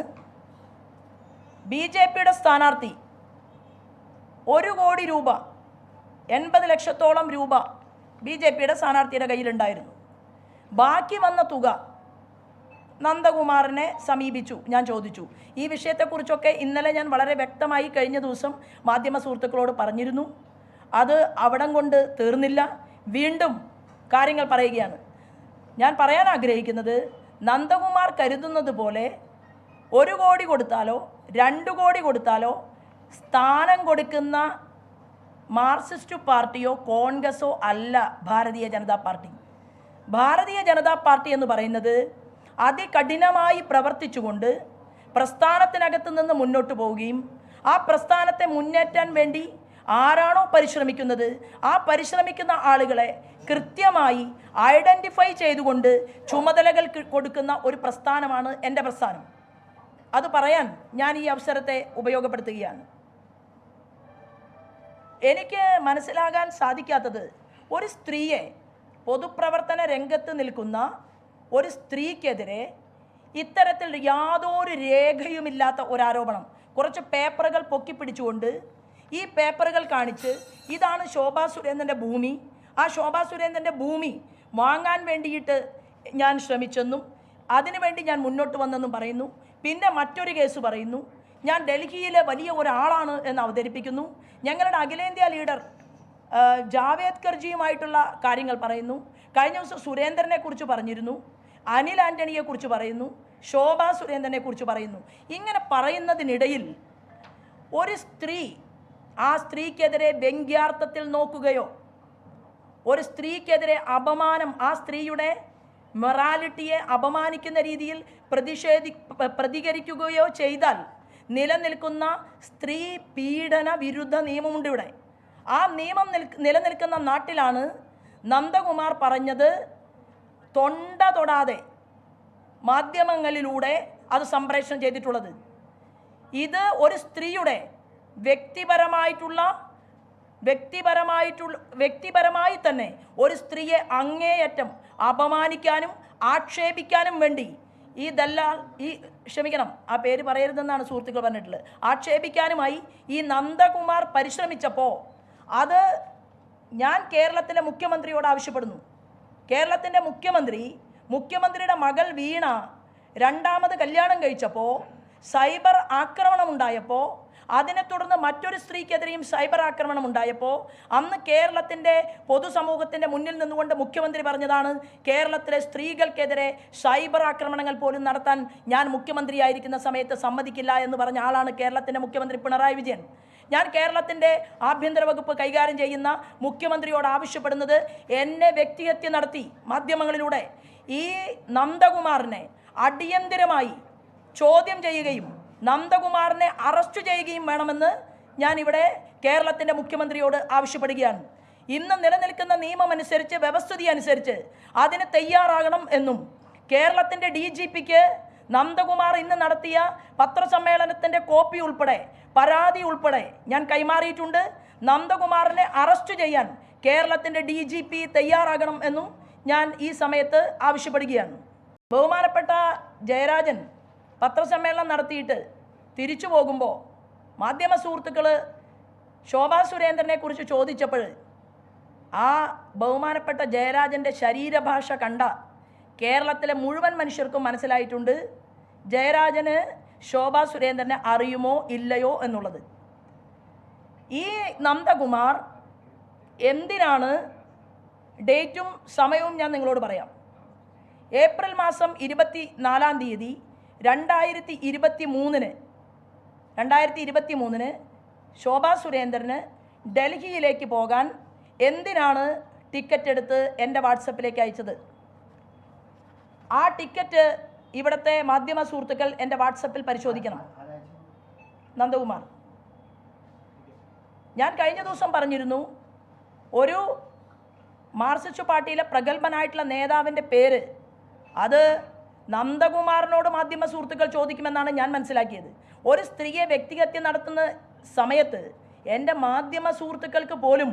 BJPയുടെ സ്ഥാനാർത്ഥി 1 കോടി രൂപ 80 ലക്ഷത്തോളം രൂപ BJPയുടെ സ്ഥാനാർത്ഥിയുടെ കയ്യിലുണ്ടായിരുന്നു. ബാക്കി വന്ന തുക നന്ദകുമാറിനെ സമീപിച്ചു. ഞാൻ ചോദിച്ചു ഈ വിഷയത്തെക്കുറിച്ചൊക്കെ. ഇന്നലെ ഞാൻ വളരെ വ്യക്തമായി കഴിഞ്ഞ ദിവസം മാധ്യമ സുഹൃത്തുക്കളോട് പറഞ്ഞിരുന്നു. അത് അവിടം കൊണ്ട് തീർന്നില്ല, വീണ്ടും കാര്യങ്ങൾ പറയുകയാണ്. ഞാൻ പറയാൻ ആഗ്രഹിക്കുന്നത്, നന്ദകുമാർ കരുതുന്നത് പോലെ 1 കോടി കൊടുത്താലോ 2 കോടി കൊടുത്താലോ സ്ഥാനം കൊടുക്കുന്ന മാർക്സിസ്റ്റ് പാർട്ടിയോ കോൺഗ്രസോ അല്ല ഭാരതീയ ജനതാ പാർട്ടി. ഭാരതീയ ജനതാ പാർട്ടി എന്ന് പറയുന്നത് അതികഠിനമായി പ്രവർത്തിച്ചുകൊണ്ട് പ്രസ്ഥാനത്തിനകത്ത് നിന്ന് മുന്നോട്ട് പോവുകയും ആ പ്രസ്ഥാനത്തെ മുന്നേറ്റാൻ വേണ്ടി ആരാണോ പരിശ്രമിക്കുന്നത് ആ പരിശ്രമിക്കുന്ന ആളുകളെ കൃത്യമായി ഐഡൻറ്റിഫൈ ചെയ്തുകൊണ്ട് ചുമതലകൾ കൊടുക്കുന്ന ഒരു പ്രസ്ഥാനമാണ് എൻ്റെ പ്രസ്ഥാനം. അത് പറയാൻ ഞാൻ ഈ അവസരത്തെ ഉപയോഗപ്പെടുത്തുകയാണ്. എനിക്ക് മനസ്സിലാകാൻ സാധിക്കാത്തത്, ഒരു സ്ത്രീയെ, പൊതുപ്രവർത്തന രംഗത്ത് നിൽക്കുന്ന ഒരു സ്ത്രീക്കെതിരെ ഇത്തരത്തിൽ യാതൊരു രേഖയുമില്ലാത്ത ഒരാരോപണം, കുറച്ച് പേപ്പറുകൾ പൊക്കിപ്പിടിച്ചുകൊണ്ട് ഈ പേപ്പറുകൾ കാണിച്ച് ഇതാണ് ശോഭാ സുരേന്ദ്രൻ്റെ ഭൂമി, ആ ശോഭാ സുരേന്ദ്രൻ്റെ ഭൂമി വാങ്ങാൻ വേണ്ടിയിട്ട് ഞാൻ ശ്രമിച്ചെന്നും അതിനുവേണ്ടി ഞാൻ മുന്നോട്ട് വന്നെന്നും പറയുന്നു. പിന്നെ മറ്റൊരു കേസ് പറയുന്നു, ഞാൻ ഡൽഹിയിലെ വലിയ ഒരാളാണ് എന്ന് അവതരിപ്പിക്കുന്നു. ഞങ്ങളുടെ അഖിലേന്ത്യാ ലീഡർ ജാവേദ്കർജിയുമായിട്ടുള്ള കാര്യങ്ങൾ പറയുന്നു. കഴിഞ്ഞ ദിവസം സുരേന്ദ്രനെ കുറിച്ച് പറഞ്ഞിരുന്നു, അനിൽ ആൻ്റണിയെ കുറിച്ച് പറയുന്നു, ശോഭാ സുരേന്ദ്രനെ കുറിച്ച് പറയുന്നു. ഇങ്ങനെ പറയുന്നതിനിടയിൽ ഒരു സ്ത്രീ ആ സ്ത്രീക്കെതിരെ വ്യംഗ്യാർത്ഥത്തിൽ നോക്കുകയോ ഒരു സ്ത്രീക്കെതിരെ അപമാനം, ആ സ്ത്രീയുടെ മൊറാലിറ്റിയെ അപമാനിക്കുന്ന രീതിയിൽ പ്രതികരിക്കുകയോ ചെയ്താൽ നിലനിൽക്കുന്ന സ്ത്രീ പീഡന വിരുദ്ധ നിയമമുണ്ട് ഇവിടെ. ആ നിയമം നിലനിൽക്കുന്ന നാട്ടിലാണ് നന്ദകുമാർ പറഞ്ഞത് തൊണ്ട തൊടാതെ മാധ്യമങ്ങളിലൂടെ അത് സംപ്രേഷണം ചെയ്തിട്ടുള്ളത്. ഇത് ഒരു സ്ത്രീയുടെ വ്യക്തിപരമായി തന്നെ ഒരു സ്ത്രീയെ അങ്ങേയറ്റം അപമാനിക്കാനും ആക്ഷേപിക്കാനും വേണ്ടി ആ പേര് പറയരുതെന്നാണ് സുഹൃത്തുക്കൾ പറഞ്ഞിട്ടുള്ളത്, ആക്ഷേപിക്കാനുമായി ഈ നന്ദകുമാർ പരിശ്രമിച്ചപ്പോൾ അത് ഞാൻ കേരളത്തിലെ മുഖ്യമന്ത്രിയോട് ആവശ്യപ്പെടുന്നു. കേരളത്തിൻ്റെ മുഖ്യമന്ത്രിയുടെ മകൾ വീണ രണ്ടാമത് കല്യാണം കഴിച്ചപ്പോൾ സൈബർ ആക്രമണം ഉണ്ടായപ്പോൾ, അതിനെ തുടർന്ന് മറ്റൊരു സ്ത്രീക്കെതിരെയും സൈബർ ആക്രമണം ഉണ്ടായപ്പോൾ അന്ന് കേരളത്തിൻ്റെ പൊതുസമൂഹത്തിൻ്റെ മുന്നിൽ നിന്നുകൊണ്ട് മുഖ്യമന്ത്രി പറഞ്ഞതാണ്, കേരളത്തിലെ സ്ത്രീകൾക്കെതിരെ സൈബർ ആക്രമണങ്ങൾ പോലും നടത്താൻ ഞാൻ മുഖ്യമന്ത്രിയായിരിക്കുന്ന സമയത്ത് സമ്മതിക്കില്ല എന്ന് പറഞ്ഞ ആളാണ് കേരളത്തിൻ്റെ മുഖ്യമന്ത്രി പിണറായി വിജയൻ. ഞാൻ കേരളത്തിൻ്റെ ആഭ്യന്തര വകുപ്പ് കൈകാര്യം ചെയ്യുന്ന മുഖ്യമന്ത്രിയോട് ആവശ്യപ്പെടുന്നത്, എന്നെ വ്യക്തിഹത്യ നടത്തി മാധ്യമങ്ങളിലൂടെ ഈ നന്ദകുമാറിനെ അടിയന്തിരമായി ചോദ്യം ചെയ്യുകയും നന്ദകുമാറിനെ അറസ്റ്റ് ചെയ്യുകയും വേണമെന്ന് ഞാനിവിടെ കേരളത്തിൻ്റെ മുഖ്യമന്ത്രിയോട് ആവശ്യപ്പെടുകയാണ്. ഇന്ന് നിലനിൽക്കുന്ന നിയമമനുസരിച്ച്, വ്യവസ്ഥിതി അനുസരിച്ച് അതിന് തയ്യാറാകണം എന്നും കേരളത്തിൻ്റെ DGPക്ക് നന്ദകുമാർ ഇന്ന് നടത്തിയ പത്രസമ്മേളനത്തിൻ്റെ കോപ്പി ഉൾപ്പെടെ പരാതി ഉൾപ്പെടെ ഞാൻ കൈമാറിയിട്ടുണ്ട്. നന്ദകുമാറിനെ അറസ്റ്റ് ചെയ്യാൻ കേരളത്തിൻ്റെ DGP തയ്യാറാകണം എന്നും ഞാൻ ഈ സമയത്ത് ആവശ്യപ്പെടുകയാണ്. ബഹുമാനപ്പെട്ട ജയരാജൻ പത്രസമ്മേളനം നടത്തിയിട്ട് തിരിച്ചു പോകുമ്പോൾ മാധ്യമ സുഹൃത്തുക്കൾ ശോഭാ സുരേന്ദ്രനെ കുറിച്ച് ചോദിച്ചപ്പോൾ ആ ബഹുമാനപ്പെട്ട ജയരാജൻ്റെ ശരീരഭാഷ കണ്ട കേരളത്തിലെ മുഴുവൻ മനുഷ്യർക്കും മനസ്സിലായിട്ടുണ്ട് ജയരാജന് ശോഭാ സുരേന്ദ്രനെ അറിയുമോ ഇല്ലയോ എന്നുള്ളത്. ഈ നന്ദകുമാർ എന്തിനാണ്, ഡേറ്റും സമയവും ഞാൻ നിങ്ങളോട് പറയാം. ഏപ്രിൽ മാസം 24-ാം തീയതി 2023 ശോഭാ സുരേന്ദ്രന് ഡൽഹിയിലേക്ക് പോകാൻ എന്തിനാണ് ടിക്കറ്റ് എടുത്ത് എൻ്റെ വാട്സപ്പിലേക്ക് അയച്ചത്? ആ ടിക്കറ്റ് ഇവിടുത്തെ മാധ്യമ സുഹൃത്തുക്കൾ എൻ്റെ വാട്സപ്പിൽ പരിശോധിക്കണം. നന്ദകുമാർ, ഞാൻ കഴിഞ്ഞ ദിവസം പറഞ്ഞിരുന്നു, ഒരു മാർക്സിസ്റ്റ് പാർട്ടിയിലെ പ്രഗത്ഭനായിട്ടുള്ള നേതാവിൻ്റെ പേര് അത് നന്ദകുമാറിനോട് മാധ്യമ സുഹൃത്തുക്കൾ ചോദിക്കുമെന്നാണ് ഞാൻ മനസ്സിലാക്കിയത്. ഒരു സ്ത്രീയെ വ്യക്തിഹത്യ നടത്തുന്ന സമയത്ത് എൻ്റെ മാധ്യമ സുഹൃത്തുക്കൾക്ക് പോലും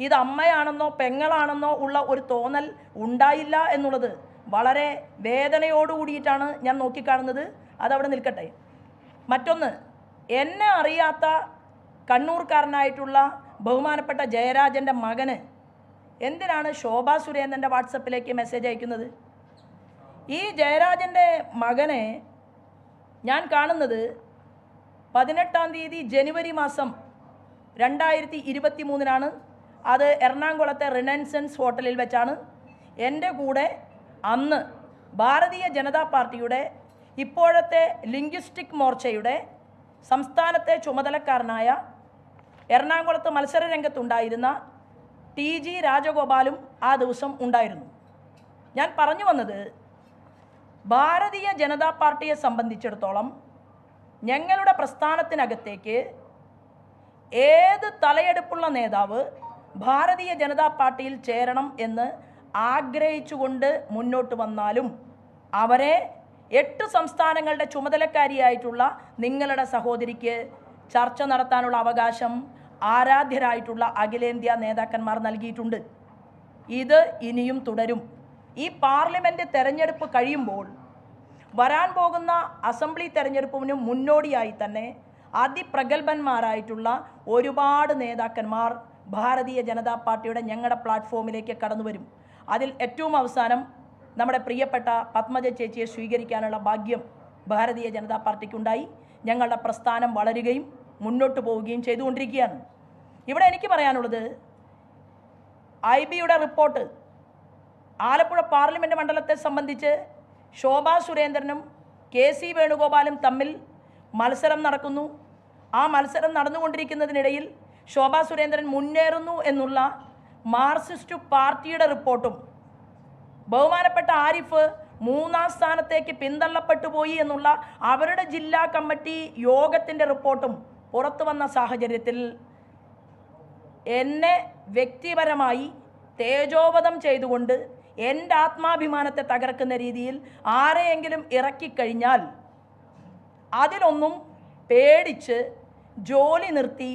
ഇത് അമ്മയാണെന്നോ പെങ്ങളാണെന്നോ ഉള്ള ഒരു തോന്നൽ ഉണ്ടായില്ല എന്നുള്ളത് വളരെ വേദനയോടുകൂടിയിട്ടാണ് ഞാൻ നോക്കിക്കാണുന്നത്. അതവിടെ നിൽക്കട്ടെ. മറ്റൊന്ന്, എന്നെ അറിയാത്ത കണ്ണൂർക്കാരനായിട്ടുള്ള ബഹുമാനപ്പെട്ട ജയരാജൻ്റെ മകന് എന്തിനാണ് ശോഭാ സുരേന്ദ്രൻ്റെ വാട്സപ്പിലേക്ക് മെസ്സേജ് അയക്കുന്നത്? ഈ ജയരാജൻ്റെ മകനെ ഞാൻ കാണുന്നത് 18-ാം തീയതി ജനുവരി മാസം 2023 അത് എറണാകുളത്തെ റിനൻസൻസ് ഹോട്ടലിൽ വെച്ചാണ്. എൻ്റെ കൂടെ അന്ന് ഭാരതീയ ജനതാ പാർട്ടിയുടെ ഇപ്പോഴത്തെ ലിംഗ്വിസ്റ്റിക് മോർച്ചയുടെ സംസ്ഥാനത്തെ ചുമതലക്കാരനായ എറണാകുളത്ത് മത്സര രംഗത്തുണ്ടായിരുന്ന TG രാജഗോപാലും ആ ദിവസം ഉണ്ടായിരുന്നു. ഞാൻ പറഞ്ഞു വന്നത്, ഭാരതീയ ജനതാ പാർട്ടിയെ സംബന്ധിച്ചിടത്തോളം ഞങ്ങളുടെ പ്രസ്ഥാനത്തിനകത്തേക്ക് ഏത് തലയെടുപ്പുള്ള നേതാവ് ഭാരതീയ ജനതാ പാർട്ടിയിൽ ചേരണം എന്ന് ആഗ്രഹിച്ചുകൊണ്ട് മുന്നോട്ട് വന്നാലും അവരെ 8 സംസ്ഥാനങ്ങളുടെ ചുമതലക്കാരിയായിട്ടുള്ള നിങ്ങളുടെ സഹോദരിക്ക് ചർച്ച നടത്താനുള്ള അവകാശം ആരാധ്യരായിട്ടുള്ള അഖിലേന്ത്യാ നേതാക്കന്മാർ നൽകിയിട്ടുണ്ട്. ഇത് ഇനിയും തുടരും. ഈ പാർലമെൻറ്റ് തെരഞ്ഞെടുപ്പ് കഴിയുമ്പോൾ വരാൻ പോകുന്ന അസംബ്ലി തെരഞ്ഞെടുപ്പിന് മുന്നോടിയായി തന്നെ അതിപ്രഗത്ഭന്മാരായിട്ടുള്ള ഒരുപാട് നേതാക്കന്മാർ ഭാരതീയ ജനതാ പാർട്ടിയുടെ ഞങ്ങളുടെ പ്ലാറ്റ്ഫോമിലേക്ക് കടന്നു വരും. അതിൽ ഏറ്റവും അവസാനം നമ്മുടെ പ്രിയപ്പെട്ട പത്മജ ചേച്ചിയെ സ്വീകരിക്കാനുള്ള ഭാഗ്യം ഭാരതീയ ജനതാ പാർട്ടിക്കുണ്ടായി. ഞങ്ങളുടെ പ്രസ്ഥാനം വളരുകയും മുന്നോട്ട് പോവുകയും ചെയ്തുകൊണ്ടിരിക്കുകയാണ്. ഇവിടെ എനിക്ക് പറയാനുള്ളത്, IBയുടെ റിപ്പോർട്ട് ആലപ്പുഴ പാർലമെൻറ്റ് മണ്ഡലത്തെ സംബന്ധിച്ച് ശോഭാ സുരേന്ദ്രനും KC വേണുഗോപാലും തമ്മിൽ മത്സരം നടക്കുന്നു. ആ മത്സരം നടന്നുകൊണ്ടിരിക്കുന്നതിനിടയിൽ ശോഭാ സുരേന്ദ്രൻ മുന്നേറുന്നു എന്നുള്ള മാർക്സിസ്റ്റ് പാർട്ടിയുടെ റിപ്പോർട്ടും ബഹുമാനപ്പെട്ട ആരിഫ് 3-ാം സ്ഥാനത്തേക്ക് പിന്തള്ളപ്പെട്ടു പോയി എന്നുള്ള അവരുടെ ജില്ലാ കമ്മിറ്റി യോഗത്തിൻ്റെ റിപ്പോർട്ടും പുറത്തു വന്ന സാഹചര്യത്തിൽ എന്നെ വ്യക്തിപരമായി തേജോവധം ചെയ്തുകൊണ്ട് എൻ്റെ ആത്മാഭിമാനത്തെ തകർക്കുന്ന രീതിയിൽ ആരെയെങ്കിലും ഇറക്കിക്കഴിഞ്ഞാൽ അതിലൊന്നും പേടിച്ച് ജോലി നിർത്തി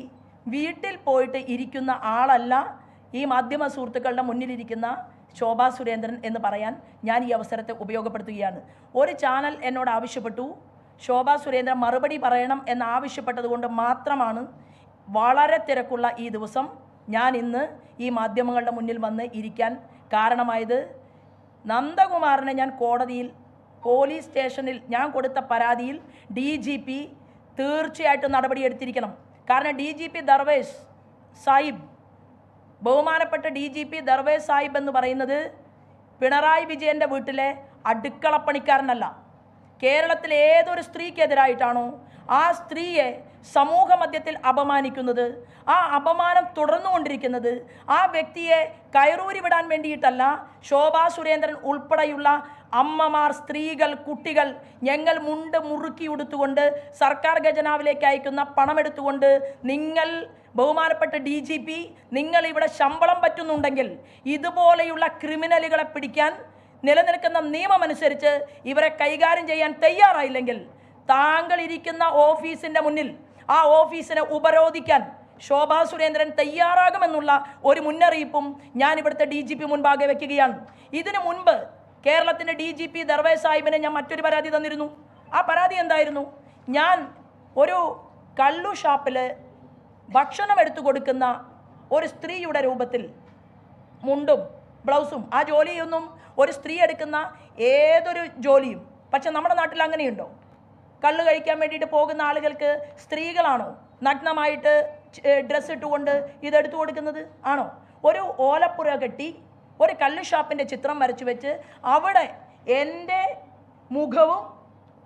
വീട്ടിൽ പോയിട്ട് ഇരിക്കുന്ന ആളല്ല ഈ മാധ്യമ സുഹൃത്തുക്കളുടെ മുന്നിലിരിക്കുന്ന ശോഭാ സുരേന്ദ്രൻ എന്ന് പറയാൻ ഞാൻ ഈ അവസരത്തെ ഉപയോഗപ്പെടുത്തുകയാണ്. ഒരു ചാനൽ എന്നോട് ആവശ്യപ്പെട്ടു, ശോഭാ സുരേന്ദ്രൻ മറുപടി പറയണം എന്നാവശ്യപ്പെട്ടതുകൊണ്ട് മാത്രമാണ് വളരെ തിരക്കുള്ള ഈ ദിവസം ഞാൻ ഇന്ന് ഈ മാധ്യമങ്ങളുടെ മുന്നിൽ വന്ന് ഇരിക്കാൻ കാരണമായത്. നന്ദകുമാറിനെ ഞാൻ കോടതിയിൽ പോലീസ് സ്റ്റേഷനിൽ ഞാൻ കൊടുത്ത പരാതിയിൽ DGP തീർച്ചയായിട്ടും നടപടിയെടുത്തിരിക്കണം. കാരണം DGP ദർവേഷ് സാഹിബ്, ബഹുമാനപ്പെട്ട DGP ദർവേഷ് സാഹിബ് എന്ന് പറയുന്നത് പിണറായി വിജയൻ്റെ വീട്ടിലെ അടുക്കളപ്പണിക്കാരനല്ല. കേരളത്തിലെ ഏതൊരു സ്ത്രീക്കെതിരായിട്ടാണോ ആ സ്ത്രീയെ സമൂഹ മധ്യത്തിൽ അപമാനിക്കുന്നത്, ആ അപമാനം തുടർന്നുകൊണ്ടിരിക്കുന്നത്, ആ വ്യക്തിയെ കയറൂരി വിടാൻ വേണ്ടിയിട്ടല്ല, ശോഭാ സുരേന്ദ്രൻ ഉൾപ്പെടെയുള്ള അമ്മമാർ, സ്ത്രീകൾ, കുട്ടികൾ ഞങ്ങൾ മുണ്ട് മുറുക്കി ഉടുത്തുകൊണ്ട് സർക്കാർ ഖജനാവിലേക്ക് അയക്കുന്ന പണമെടുത്തുകൊണ്ട് നിങ്ങൾ ബഹുമാനപ്പെട്ട DGP നിങ്ങൾ ഇവിടെ ശമ്പളം പറ്റുന്നുണ്ടെങ്കിൽ ഇതുപോലെയുള്ള ക്രിമിനലുകളെ പിടിക്കാൻ നിലനിൽക്കുന്ന നിയമമനുസരിച്ച് ഇവരെ കൈകാര്യം ചെയ്യാൻ തയ്യാറായില്ലെങ്കിൽ താങ്കൾ ഇരിക്കുന്ന ഓഫീസിൻ്റെ മുന്നിൽ ആ ഓഫീസിനെ ഉപരോധിക്കാൻ ശോഭാ സുരേന്ദ്രൻ തയ്യാറാകുമെന്നുള്ള ഒരു മുന്നറിയിപ്പും ഞാൻ ഇവിടുത്തെ DGP മുൻപാകെ വെക്കുകയാണ്. ഇതിനു മുൻപ് കേരളത്തിൻ്റെ DGP ദർവേഷ് സാഹിബിനെ ഞാൻ മറ്റൊരു പരാതി തന്നിരുന്നു. ആ പരാതി എന്തായിരുന്നു? ഞാൻ ഒരു കള്ളു ഷാപ്പിൽ ഭക്ഷണം എടുത്തു കൊടുക്കുന്ന ഒരു സ്ത്രീയുടെ രൂപത്തിൽ മുണ്ടും ബ്ലൗസും, ആ ജോലിയൊന്നും ഒരു സ്ത്രീ എടുക്കുന്ന ഏതൊരു ജോലിയും, പക്ഷെ നമ്മുടെ നാട്ടിൽ അങ്ങനെയുണ്ടോ? കള്ള് കഴിക്കാൻ വേണ്ടിയിട്ട് പോകുന്ന ആളുകൾക്ക് സ്ത്രീകളാണോ നഗ്നമായിട്ട് ഡ്രസ്സ് ഇട്ടുകൊണ്ട് ഇതെടുത്തു കൊടുക്കുന്നത്? ആണോ? ഒരു ഓലപ്പുര കെട്ടി ഒരു കള്ള് ഷാപ്പിൻ്റെ ചിത്രം വരച്ചു വെച്ച് അവിടെ എൻ്റെ മുഖവും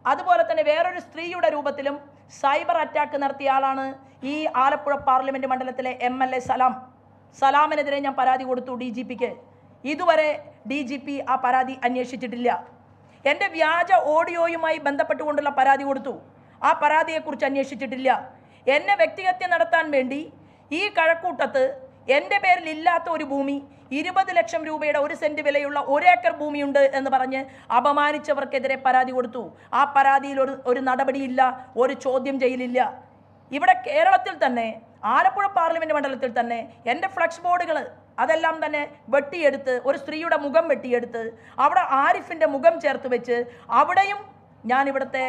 അതുപോലെ തന്നെ വേറൊരു സ്ത്രീയുടെ രൂപത്തിലും സൈബർ അറ്റാക്ക് നടത്തിയ ആളാണ് ഈ ആലപ്പുഴ പാർലമെൻറ്റ് മണ്ഡലത്തിലെ MLA സലാമിനെതിരെ ഞാൻ പരാതി കൊടുത്തു DGPക്ക്. ഇതുവരെ DGP ആ പരാതി അന്വേഷിച്ചിട്ടില്ല. എൻ്റെ വ്യാജ ഓഡിയോയുമായി ബന്ധപ്പെട്ടുകൊണ്ടുള്ള പരാതി കൊടുത്തു, ആ പരാതിയെക്കുറിച്ച് അന്വേഷിച്ചിട്ടില്ല. എന്നെ വ്യക്തിഹത്യ നടത്താൻ വേണ്ടി ഈ കഴക്കൂട്ടത്ത് എൻ്റെ പേരിൽ ഇല്ലാത്ത ഒരു ഭൂമി 20 ലക്ഷം രൂപയുടെ 1 സെൻറ്റ് വിലയുള്ള 1 ഏക്കർ ഭൂമിയുണ്ട് എന്ന് പറഞ്ഞ് അപമാനിച്ചവർക്കെതിരെ പരാതി കൊടുത്തു. ആ പരാതിയിൽ ഒരു നടപടിയില്ല, ഒരു ചോദ്യം ചെയ്യലില്ല. ഇവിടെ കേരളത്തിൽ തന്നെ ആലപ്പുഴ പാർലമെൻറ്റ് മണ്ഡലത്തിൽ തന്നെ എൻ്റെ ഫ്ലക്സ് ബോർഡുകൾ അതെല്ലാം തന്നെ വെട്ടിയെടുത്ത് ഒരു സ്ത്രീയുടെ മുഖം വെട്ടിയെടുത്ത് അവിടെ ആരിഫിൻ്റെ മുഖം ചേർത്ത് വെച്ച് അവിടെയും ഞാൻ ഇവിടുത്തെ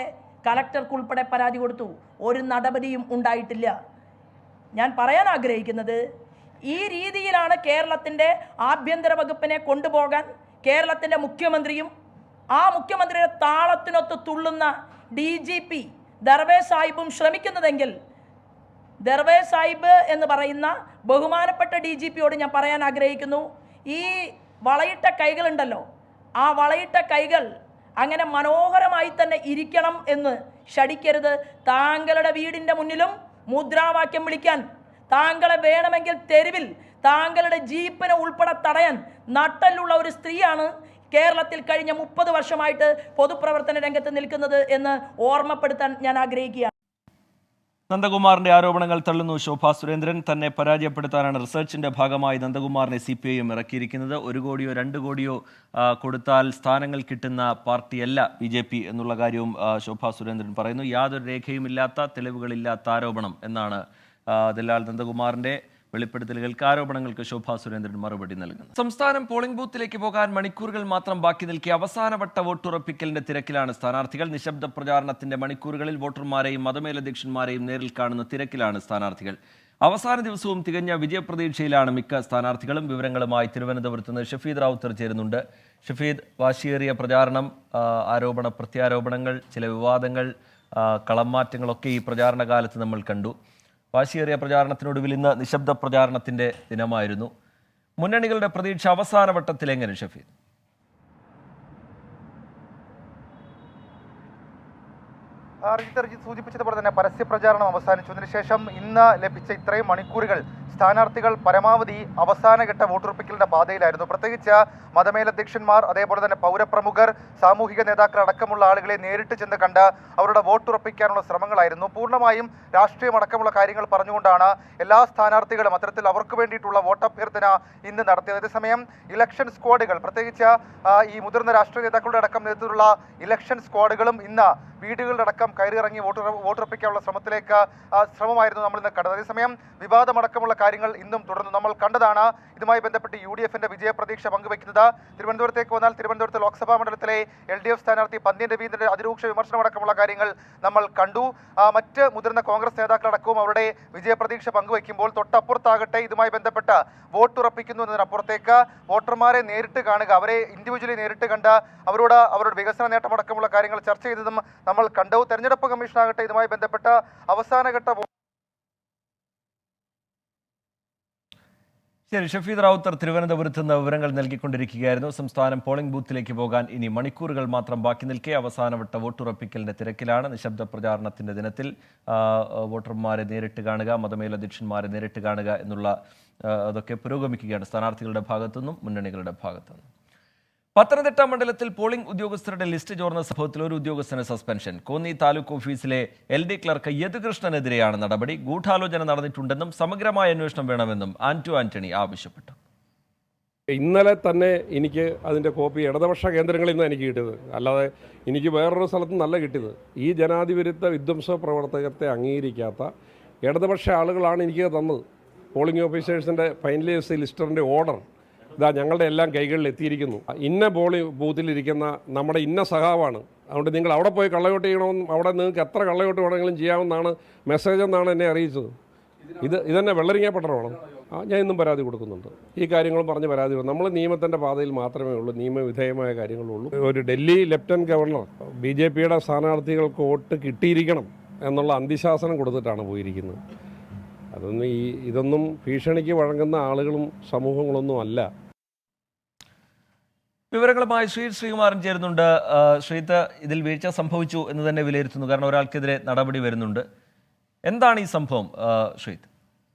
കലക്ടർക്കുൾപ്പെടെ പരാതി കൊടുത്തു. ഒരു നടപടിയും ഉണ്ടായിട്ടില്ല. ഞാൻ പറയാൻ ആഗ്രഹിക്കുന്നത്, ഈ രീതിയിലാണ് കേരളത്തിൻ്റെ ആഭ്യന്തര വകുപ്പിനെ കൊണ്ടുപോകാൻ കേരളത്തിൻ്റെ മുഖ്യമന്ത്രിയും ആ മുഖ്യമന്ത്രിയുടെ താളത്തിനൊത്ത് തുള്ളുന്ന DGP ദർവേഷ് സാഹിബും ശ്രമിക്കുന്നതെങ്കിൽ ദർവേഷ് സാഹിബ് എന്ന് പറയുന്ന ബഹുമാനപ്പെട്ട DGPയോട് ഞാൻ പറയാൻ ആഗ്രഹിക്കുന്നു, ഈ വളയിട്ട കൈകളുണ്ടല്ലോ, ആ വളയിട്ട കൈകൾ അങ്ങനെ മനോഹരമായി തന്നെ ഇരിക്കണം എന്ന് ശഠിക്കരുത്. താങ്കളുടെ വീടിൻ്റെ മുന്നിലും മുദ്രാവാക്യം വിളിക്കാൻ, താങ്കളെ വേണമെങ്കിൽ തെരുവിൽ താങ്കളുടെ ജീപ്പിനെ ഉൾപ്പെടെ തടയാൻ നട്ടലുള്ള ഒരു സ്ത്രീയാണ് കേരളത്തിൽ കഴിഞ്ഞ 30 വർഷമായിട്ട് പൊതുപ്രവർത്തന രംഗത്ത് നിൽക്കുന്നത് എന്ന് ഓർമ്മപ്പെടുത്താൻ ഞാൻ ആഗ്രഹിക്കുകയാണ്. നന്ദകുമാറിന്റെ ആരോപണങ്ങൾ തള്ളുന്നു ശോഭാ സുരേന്ദ്രൻ. തന്നെ പരാജയപ്പെടുത്താനാണ് റിസർച്ചിന്റെ ഭാഗമായി നന്ദകുമാറിനെ CPIM ഇറക്കിയിരിക്കുന്നത്. 1 കോടിയോ 2 കോടിയോ കൊടുത്താൽ സ്ഥാനങ്ങൾ കിട്ടുന്ന പാർട്ടിയല്ല BJP എന്നുള്ള കാര്യവും ശോഭാ സുരേന്ദ്രൻ പറയുന്നു. യാതൊരു രേഖയുമില്ലാത്ത, തെളിവുകളില്ലാത്ത ആരോപണം എന്നാണ് ദല്ലാൽ നന്ദകുമാറിന്റെ വെളിപ്പെടുത്തലുകൾക്ക്, ആരോപണങ്ങൾക്ക് ശോഭാ സുരേന്ദ്രൻ മറുപടി നൽകുന്നു. സംസ്ഥാനം പോളിംഗ് ബൂത്തിലേക്ക് പോകാൻ മണിക്കൂറുകൾ മാത്രം ബാക്കി നിൽക്കെ അവസാനവട്ട വോട്ടുറപ്പിക്കലിന്റെ തിരക്കിലാണ് സ്ഥാനാർത്ഥികൾ. നിശബ്ദ പ്രചാരണത്തിന്റെ മണിക്കൂറുകളിൽ വോട്ടർമാരെയും മതമേലധ്യക്ഷന്മാരെയും നേരിൽ കാണുന്ന തിരക്കിലാണ് സ്ഥാനാർത്ഥികൾ. അവസാന ദിവസവും തികഞ്ഞ വിജയപ്രതീക്ഷയിലാണ് മിക്ക സ്ഥാനാർത്ഥികളും. വിവരങ്ങളുമായി തിരുവനന്തപുരത്ത് നിന്ന് ഷഫീദ് റാവുത്തർ ചേരുന്നുണ്ട്. ഷഫീദ്, വാശിയേറിയ പ്രചാരണം, ആരോപണ പ്രത്യാരോപണങ്ങൾ, ചില വിവാദങ്ങൾ, കളംമാറ്റങ്ങളൊക്കെ ഈ പ്രചാരണ കാലത്ത് നമ്മൾ കണ്ടു. വാശിയേറിയ പ്രചാരണത്തിനൊടുവിൽ ഇന്ന് നിശബ്ദ പ്രചാരണത്തിൻ്റെ ദിനമായിരുന്നു. മുന്നണികളുടെ പ്രതീക്ഷ അവസാന വട്ടത്തിൽ എങ്ങനെ ഷഫീദ്? സൂചിപ്പിച്ചതുപോലെ തന്നെ പരസ്യ പ്രചാരണം അവസാനിച്ചു. അതിനുശേഷം ഇന്ന് ലഭിച്ച ഇത്രയും മണിക്കൂറുകൾ സ്ഥാനാർത്ഥികൾ പരമാവധി അവസാനഘട്ട വോട്ടുറപ്പിക്കലിന്റെ പാതയിലായിരുന്നു. പ്രത്യേകിച്ച് മതമേലധ്യക്ഷന്മാർ, അതേപോലെ തന്നെ പൗരപ്രമുഖർ, സാമൂഹിക നേതാക്കൾ അടക്കമുള്ള ആളുകളെ നേരിട്ട് ചെന്ന് കണ്ട് അവരുടെ വോട്ടുറപ്പിക്കാനുള്ള ശ്രമങ്ങളായിരുന്നു. പൂർണ്ണമായും രാഷ്ട്രീയം അടക്കമുള്ള കാര്യങ്ങൾ പറഞ്ഞുകൊണ്ടാണ് എല്ലാ സ്ഥാനാർത്ഥികളും അത്തരത്തിൽ അവർക്ക് വേണ്ടിയിട്ടുള്ള വോട്ടഭ്യർത്ഥന ഇന്ന് നടത്തിയത്. അതേസമയം ഇലക്ഷൻ സ്ക്വാഡുകൾ, പ്രത്യേകിച്ച് ഈ മുതിർന്ന രാഷ്ട്രീയ നേതാക്കളുടെ അടക്കം നേതൃത്വത്തിലുള്ള ഇലക്ഷൻ സ്ക്വാഡുകളും ഇന്ന് വീടുകളിലടക്കം കയറിയിറങ്ങി വോട്ടുറപ്പിക്കാനുള്ള ശ്രമമായിരുന്നു നമ്മൾ ഇന്ന് കണ്ടത്. അതേസമയം വിവാദമടക്കമുള്ള കാര്യങ്ങൾ ഇന്നും തുടർന്നു. നമ്മൾ കണ്ടതാണ് ഇതുമായി ബന്ധപ്പെട്ട് UDFന്റെ വിജയപ്രതീക്ഷ പങ്കുവയ്ക്കുന്നത്. തിരുവനന്തപുരത്തേക്ക് വന്നാൽ തിരുവനന്തപുരത്ത് ലോക്സഭാ മണ്ഡലത്തിലെ LDF സ്ഥാനാർത്ഥി പന്ന്യൻ രവീന്ദ്രന്റെ അതിരൂക്ഷ വിമർശനമടക്കമുള്ള കാര്യങ്ങൾ നമ്മൾ കണ്ടു. മറ്റ് മുതിർന്ന കോൺഗ്രസ് നേതാക്കളടക്കവും അവരുടെ വിജയപ്രതീക്ഷ പങ്കുവയ്ക്കുമ്പോൾ തൊട്ടപ്പുറത്താകട്ടെ ഇതുമായി ബന്ധപ്പെട്ട് വോട്ടുറപ്പിക്കുന്നു എന്നതിനപ്പുറത്തേക്ക് വോട്ടർമാരെ നേരിട്ട് കാണുക, അവരെ ഇൻഡിവിജ്വലി നേരിട്ട് കണ്ട് അവരുടെ വികസന നേട്ടമടക്കമുള്ള കാര്യങ്ങൾ ചർച്ച ചെയ്തതും നമ്മൾ കണ്ടു. തെരഞ്ഞെടുപ്പ് കമ്മീഷനാകട്ടെ ഇതുമായി ബന്ധപ്പെട്ട അവസാനഘട്ട ശരി, ഷഫീദ് റാവുത്തർ തിരുവനന്തപുരത്ത് നിന്ന് വിവരങ്ങൾ നൽകിക്കൊണ്ടിരിക്കുകയായിരുന്നു. സംസ്ഥാനം പോളിംഗ് ബൂത്തിലേക്ക് പോകാൻ ഇനി മണിക്കൂറുകൾ മാത്രം ബാക്കി നിൽക്കെ അവസാനവട്ട വോട്ടുറപ്പിക്കലിന്റെ തിരക്കിലാണ്. നിശബ്ദ പ്രചാരണത്തിന്റെ ദിനത്തിൽ വോട്ടർമാരെ നേരിട്ട് കാണുക, മതമേലധ്യക്ഷന്മാരെ നേരിട്ട് കാണുക എന്നുള്ള അതൊക്കെ പുരോഗമിക്കുകയാണ് സ്ഥാനാർത്ഥികളുടെ ഭാഗത്തുനിന്നും മുന്നണികളുടെ ഭാഗത്തുനിന്നും. പത്തനംതിട്ട മണ്ഡലത്തിൽ പോളിംഗ് ഉദ്യോഗസ്ഥരുടെ ലിസ്റ്റ് ചോർന്ന സംഭവത്തിൽ ഒരു ഉദ്യോഗസ്ഥന് സസ്പെൻഷൻ. കോന്നി താലൂക്ക് ഓഫീസിലെ LD ക്ലർക്ക് യദുകൃഷ്ണനെതിരെയാണ് നടപടി. ഗൂഢാലോചന നടന്നിട്ടുണ്ടെന്നും സമഗ്രമായ അന്വേഷണം വേണമെന്നും ആന്റണി ആവശ്യപ്പെട്ടു. ഇന്നലെ തന്നെ എനിക്ക് അതിൻ്റെ കോപ്പി ഇടതുപക്ഷ കേന്ദ്രങ്ങളിൽ നിന്ന് എനിക്ക് കിട്ടിയത്, അല്ലാതെ എനിക്ക് വേറൊരു സ്ഥലത്ത് നല്ല കിട്ടിയത്. ഈ ജനാധിപത്യ വിധ്വംസ പ്രവർത്തകത്തെ അംഗീകരിക്കാത്ത ഇടതുപക്ഷ ആളുകളാണ് എനിക്ക് തന്നത്. പോളിംഗ് ഓഫീസേഴ്സിൻ്റെ ഫൈനലൈസ് ലിസ്റ്ററിൻ്റെ ഓർഡർ ഇതാ ഞങ്ങളുടെ എല്ലാം കൈകളിൽ എത്തിയിരിക്കുന്നു. ഇന്ന ബൂത്തിലിരിക്കുന്ന നമ്മുടെ ഇന്ന സഖാവാണ്, അതുകൊണ്ട് നിങ്ങൾ അവിടെ പോയി കള്ളവോട്ട് ചെയ്യണമെന്നും അവിടെ നിങ്ങൾക്ക് എത്ര കള്ളവോട്ട് വേണമെങ്കിലും ചെയ്യാമെന്നാണ് മെസ്സേജ് എന്നാണ് എന്നെ അറിയിച്ചത്. ഇതെന്നെ വെള്ളരിങ്ങപ്പെട്ടണമാണ്. ഞാൻ ഇന്നും പരാതി കൊടുക്കുന്നുണ്ട്. ഈ കാര്യങ്ങളും പറഞ്ഞ് പരാതി കൊടുക്കും. നമ്മൾ നിയമത്തിൻ്റെ പാതയിൽ മാത്രമേ ഉള്ളൂ, നിയമവിധേയമായ കാര്യങ്ങളുള്ളൂ. ഒരു ഡൽഹി ലഫ്റ്റനന്റ് ഗവർണർ BJPയുടെ സ്ഥാനാർത്ഥികൾക്ക് വോട്ട് കിട്ടിയിരിക്കണം എന്നുള്ള അന്ത്യശാസനം കൊടുത്തിട്ടാണ് പോയിരിക്കുന്നത്. ഇതൊന്നും ഭീഷണിക്ക് വഴങ്ങുന്ന ആളുകളും സമൂഹങ്ങളൊന്നും അല്ല. വിവരങ്ങളുമായി ശ്രീകുമാരൻ ചേരുന്നുണ്ട്. ശ്രീത്ത്, ഇതിൽ വീഴ്ച സംഭവിച്ചു എന്ന് തന്നെ വിലയിരുത്തുന്നു, കാരണം ഒരാൾക്കെതിരെ നടപടി വരുന്നുണ്ട്. എന്താണ് ഈ സംഭവം ശ്രീത്ത്?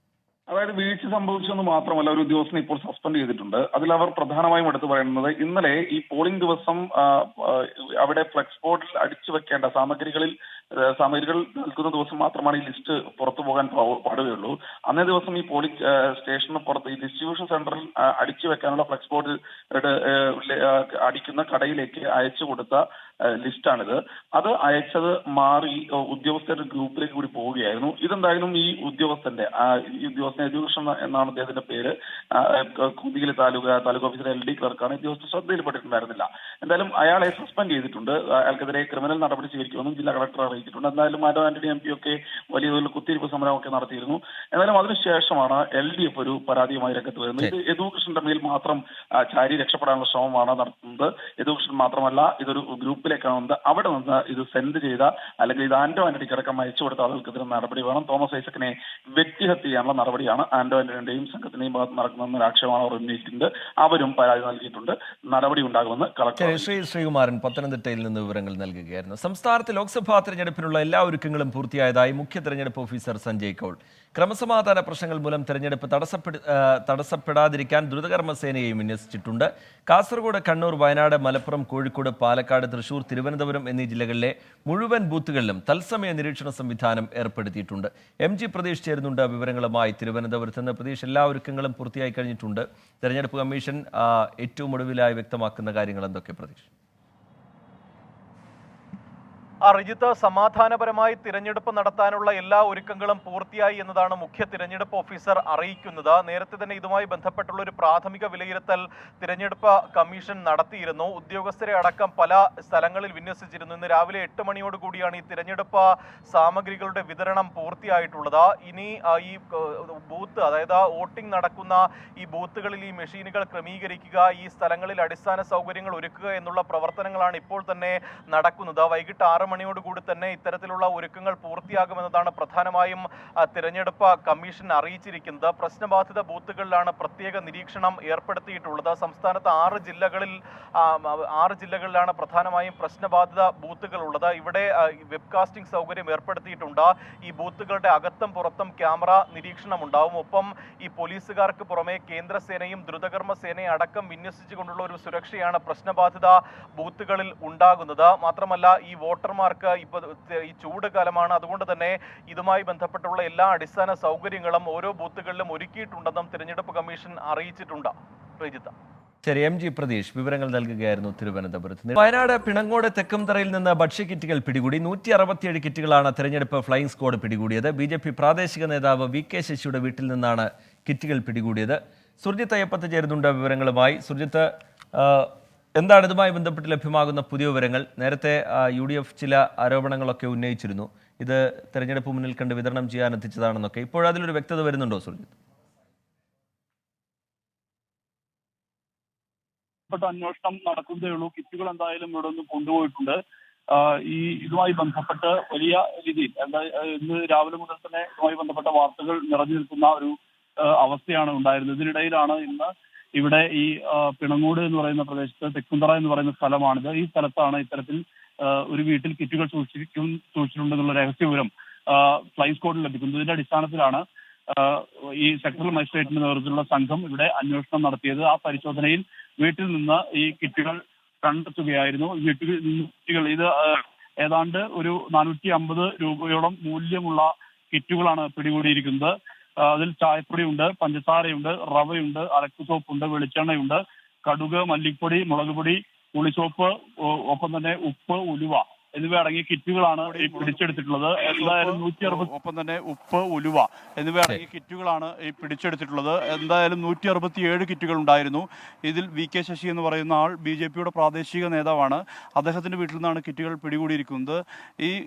അതായത് വീഴ്ച സംഭവിച്ചെന്ന് മാത്രമല്ല, ഒരു ഉദ്യോഗസ്ഥനെ ഇപ്പോൾ സസ്പെൻഡ് ചെയ്തിട്ടുണ്ട്. അതിൽ അവർ പ്രധാനമായും എടുത്തു പറയുന്നത്, ഇന്നലെ ഈ പോളിംഗ് ദിവസം അവിടെ ഫ്ലെക്സ് ബോർഡിൽ അടിച്ചു വെക്കേണ്ട സാമഗ്രികൾ നൽകുന്ന ദിവസം മാത്രമാണ് ഈ ലിസ്റ്റ് പുറത്തു പോകാൻ പാടുകയുള്ളൂ. അന്നേ ദിവസം ഈ പോളിംഗ് സ്റ്റേഷന് പുറത്ത് ഈ ഡിസ്ട്രിബ്യൂഷൻ സെന്ററിൽ അടിച്ചു വെക്കാനുള്ള ഫ്ലെക്സ് ബോർഡ് അടിക്കുന്ന കടയിലേക്ക് അയച്ചു കൊടുത്ത ലിസ്റ്റാണിത്. അത് അയച്ചത് മാറി ഉദ്യോഗസ്ഥരുടെ ഗ്രൂപ്പിലേക്ക് കൂടി പോവുകയായിരുന്നു. ഇതെന്തായാലും ഈ ഉദ്യോഗസ്ഥൻ എഡ്യൂക്കേഷൻ എന്നാണ് അദ്ദേഹത്തിന്റെ പേര്, കുതികിലെ താലൂക്ക് ഓഫീസിലെ LD ക്ലർക്കാണ്. ഉദ്യോഗസ്ഥ ശ്രദ്ധയിൽപ്പെട്ടിട്ടുണ്ടായിരുന്നില്ല. എന്തായാലും അയാളെ സസ്പെൻഡ് ചെയ്തിട്ടുണ്ട്. അയാൾക്കെതിരെ ക്രിമിനൽ നടപടി സ്വീകരിക്കുമെന്നും ജില്ലാ കളക്ടർ അറിയിച്ചിട്ടുണ്ട്. എന്തായാലും ആന്റണി MP ഒക്കെ വലിയ തോതിൽ കുത്തിയിരിപ്പ് സമരമൊക്കെ നടത്തിയിരുന്നു. എന്നാലും അതിനുശേഷമാണ് LDF ഒരു പരാതിയുമായി രംഗത്ത് വരുന്നത്. ഇത് യദുകൃഷ്ണന്റെ മേൽ മാത്രം ചാരി രക്ഷപ്പെടാനുള്ള ശ്രമമാണ് നടത്തുന്നത്. യദുകൃഷ്ണൻ മാത്രമല്ല, ഇതൊരു ഗ്രൂപ്പിലേക്കാണ് വന്നത്. അവിടെ നിന്ന് ഇത് സെൻഡ് ചെയ്ത അല്ലെങ്കിൽ ഇത് ആന്റണിക്ക് അടക്കം അയച്ചു കൊടുത്ത ആളുകൾക്കെതിരെ നടപടി വേണം. തോമസ് ഐസക്കിനെ വ്യക്തിഹത്യ ചെയ്യാനുള്ള നടപടിയാണ് ആന്റണിയുടെയും സംഘത്തിന്റെയും ഭാഗത്ത് നടക്കുന്നതെന്നൊരു ആക്ഷേപമാണ് അവർ ഉന്നയിച്ചിട്ടുണ്ട്. അവരും പരാതി നൽകിയിട്ടുണ്ട്. നടപടി ഉണ്ടാകുമെന്ന് കളക്ടർ ശ്രീകുമാരൻ പത്തനംതിട്ടയിൽ നിന്ന് വിവരങ്ങൾ നൽകുകയായിരുന്നു. സംസ്ഥാനത്ത് ലോക്സഭാ തെരഞ്ഞെടുപ്പിനുള്ള എല്ലാ ഒരുക്കങ്ങളും പൂർത്തിയായതായി മുഖ്യ തെരഞ്ഞെടുപ്പ് ഓഫീസർ സഞ്ജയ് കൗൾ. ക്രമസമാധാന പ്രശ്നങ്ങൾ മൂലം തെരഞ്ഞെടുപ്പ് തടസ്സപ്പെടാതിരിക്കാൻ ദ്രുതകർമ്മസേനയെയും വിന്യസിച്ചിട്ടുണ്ട്. കാസർഗോഡ്, കണ്ണൂർ, വയനാട്, മലപ്പുറം, കോഴിക്കോട്, പാലക്കാട്, തൃശൂർ, തിരുവനന്തപുരം എന്നീ ജില്ലകളിലെ മുഴുവൻ ബൂത്തുകളിലും തത്സമയ നിരീക്ഷണ സംവിധാനം ഏർപ്പെടുത്തിയിട്ടുണ്ട്. MG പ്രതീഷ് ചേരുന്നുണ്ട് വിവരങ്ങളുമായി തിരുവനന്തപുരത്ത് നിന്ന്. പ്രതീഷ്, എല്ലാ ഒരുക്കങ്ങളും പൂർത്തിയായി കഴിഞ്ഞിട്ടുണ്ട്. തെരഞ്ഞെടുപ്പ് കമ്മീഷൻ ഏറ്റവും ഒടുവിലായി വ്യക്തമാക്കുന്ന കാര്യങ്ങൾ എന്തൊക്കെ പ്രതീഷ്? റിജിത്ത്, സമാധാനപരമായി തിരഞ്ഞെടുപ്പ് നടത്താനുള്ള എല്ലാ ഒരുക്കങ്ങളും പൂർത്തിയായി എന്നതാണ് മുഖ്യ തിരഞ്ഞെടുപ്പ് ഓഫീസർ അറിയിക്കുന്നത്. നേരത്തെ തന്നെ ഇതുമായി ബന്ധപ്പെട്ടുള്ള ഒരു പ്രാഥമിക വിലയിരുത്തൽ തിരഞ്ഞെടുപ്പ് കമ്മീഷൻ നടത്തിയിരുന്നു. ഉദ്യോഗസ്ഥരെ അടക്കം പല സ്ഥലങ്ങളിൽ വിന്യസിച്ചിരുന്നു. ഇന്ന് രാവിലെ 8 മണിയോടുകൂടിയാണ് ഈ തിരഞ്ഞെടുപ്പ് സാമഗ്രികളുടെ വിതരണം പൂർത്തിയായിട്ടുള്ളത്. ഇനി ഈ ബൂത്ത്, അതായത് വോട്ടിംഗ് നടക്കുന്ന ഈ ബൂത്തുകളിൽ ഈ മെഷീനുകൾ ക്രമീകരിക്കുക, ഈ സ്ഥലങ്ങളിൽ അടിസ്ഥാന സൗകര്യങ്ങൾ ഒരുക്കുക എന്നുള്ള പ്രവർത്തനങ്ങളാണ് ഇപ്പോൾ തന്നെ നടക്കുന്നത്. വൈകിട്ട് 6 മണിയോടുകൂടി തന്നെ ഇത്തരത്തിലുള്ള ഒരുക്കങ്ങൾ പൂർത്തിയാകുമെന്നതാണ് പ്രധാനമായും തിരഞ്ഞെടുപ്പ് കമ്മീഷൻ അറിയിച്ചിരിക്കുന്നത്. പ്രശ്നബാധിത ബൂത്തുകളിലാണ് പ്രത്യേക നിരീക്ഷണം ഏർപ്പെടുത്തിയിട്ടുള്ളത്. സംസ്ഥാനത്ത് 6 ജില്ലകളിലാണ് പ്രധാനമായും പ്രശ്നബാധിത ബൂത്തുകൾ ഉള്ളത്. ഇവിടെ വെബ്കാസ്റ്റിംഗ് സൗകര്യം ഏർപ്പെടുത്തിയിട്ടുണ്ട്. ഈ ബൂത്തുകളുടെ അകത്തും പുറത്തും ക്യാമറ നിരീക്ഷണം ഉണ്ടാവും. ഒപ്പം ഈ പോലീസുകാർക്ക് പുറമെ കേന്ദ്രസേനയും ദ്രുതകർമ്മ സേനയും അടക്കം വിന്യസിച്ചുകൊണ്ടുള്ള ഒരു സുരക്ഷയാണ് പ്രശ്നബാധിത ബൂത്തുകളിൽ ഉണ്ടാകുന്നത്. മാത്രമല്ല ഈ വോട്ടർമാർക്ക് ഇപ്പോൾ ഈ ചൂട് കാലമാണ്, അതുകൊണ്ട് തന്നെ ഇതുമായി ബന്ധപ്പെട്ടുള്ള എല്ലാ അടിസ്ഥാന സൗകര്യങ്ങളും ഓരോ ബൂത്തുകളിലും ഒരുക്കിയിട്ടുണ്ടെന്നും തിരഞ്ഞെടുപ്പ് കമ്മീഷൻ അറിയിച്ചിട്ടുണ്ട്. ശരി, MG പ്രതീഷ് വിവരങ്ങൾ നൽകുകയായിരുന്നു തിരുവനന്തപുരത്ത്. വയനാട് പിണങ്ങോട് തെക്കുംതറയിൽ നിന്ന് ഭക്ഷ്യക്കിറ്റുകൾ പിടികൂടി. 167 കിറ്റുകളാണ് തെരഞ്ഞെടുപ്പ് ഫ്ലൈയിങ് സ്ക്വാഡ് പിടികൂടിയത്. BJP പ്രാദേശിക നേതാവ് VK ശശിയുടെ വീട്ടിൽ നിന്നാണ് കിറ്റുകൾ പിടികൂടിയത്. സുർജിത്ത് അയ്യപ്പത്ത് ചേരുന്നുണ്ട് വിവരങ്ങളുമായി. സുർജിത്ത്, എന്താണ് ഇതുമായി ബന്ധപ്പെട്ട് ലഭ്യമാകുന്ന പുതിയ വിവരങ്ങൾ? നേരത്തെ UDF ചില ആരോപണങ്ങളൊക്കെ ഉന്നയിച്ചിരുന്നു, ഇത് തെരഞ്ഞെടുപ്പ് മുന്നിൽ കണ്ട് വിതരണം ചെയ്യാൻ എത്തിച്ചതാണെന്നൊക്കെ. ഇപ്പോഴതിലൊരു വ്യക്തത വരുന്നുണ്ടോ സുർജിത്ത്? അന്വേഷണം നടക്കുന്നതേ ഉള്ളൂ. കിറ്റുകൾ എന്തായാലും ഇവിടെ നിന്ന് കൊണ്ടുപോയിട്ടുണ്ട്. ഇതുമായി ബന്ധപ്പെട്ട് വലിയ രീതിയിൽ ഇന്ന് രാവിലെ മുതൽ തന്നെ ഇതുമായി ബന്ധപ്പെട്ട വാർത്തകൾ നിറഞ്ഞു നിൽക്കുന്ന ഒരു അവസ്ഥയാണ് ഉണ്ടായിരുന്നത്. ഇതിനിടയിലാണ് ഇന്ന് ഇവിടെ ഈ പിണങ്ങോട് എന്ന് പറയുന്ന പ്രദേശത്ത് തെക്കുംതറ എന്ന് പറയുന്ന സ്ഥലമാണിത്. ഈ സ്ഥലത്താണ് ഇത്തരത്തിൽ ഒരു വീട്ടിൽ കിറ്റുകൾ സൂക്ഷിച്ചിട്ടുണ്ടെന്നുള്ള രഹസ്യ വിവരം ഫ്ലൈയിങ് സ്ക്വാഡിൽ ലഭിക്കുന്നത്. ഇതിന്റെ അടിസ്ഥാനത്തിലാണ് ഈ സെക്ടറൽ മജിസ്ട്രേറ്റിന്റെ നേതൃത്വത്തിലുള്ള സംഘം ഇവിടെ അന്വേഷണം നടത്തിയത്. ആ പരിശോധനയിൽ വീട്ടിൽ നിന്ന് ഈ കിറ്റുകൾ കണ്ടെത്തുകയായിരുന്നു. കിറ്റുകൾ ഇത് ഏതാണ്ട് ഒരു 450 രൂപയോളം മൂല്യമുള്ള കിറ്റുകളാണ് പിടികൂടിയിരിക്കുന്നത്. അതിൽ ചായപ്പൊടിയുണ്ട്, പഞ്ചസാരയുണ്ട്, റവയുണ്ട്, അലക്ക് സോപ്പുണ്ട്, വെളിച്ചെണ്ണയുണ്ട്, കടുക്, മല്ലിപ്പൊടി, മുളക് പൊടി, പുളിസോപ്പ്, ഒപ്പം തന്നെ ഉപ്പ്, ഉലുവ എന്നിവ അടങ്ങിയ കിറ്റുകളാണ് ഈ പിടിച്ചെടുത്തിട്ടുള്ളത്. എന്തായാലും 160 ഒപ്പം തന്നെ ഉപ്പ്, ഉലുവ എന്നിവ അടങ്ങിയ കിറ്റുകളാണ് ഈ പിടിച്ചെടുത്തിട്ടുള്ളത്. എന്തായാലും 167 കിറ്റുകൾ ഉണ്ടായിരുന്നു. ഇതിൽ VK ശശി എന്ന് പറയുന്ന ആൾ BJPയുടെ പ്രാദേശിക നേതാവാണ്. അദ്ദേഹത്തിന്റെ വീട്ടിൽ നിന്നാണ് കിറ്റുകൾ പിടികൂടിയിരിക്കുന്നത്.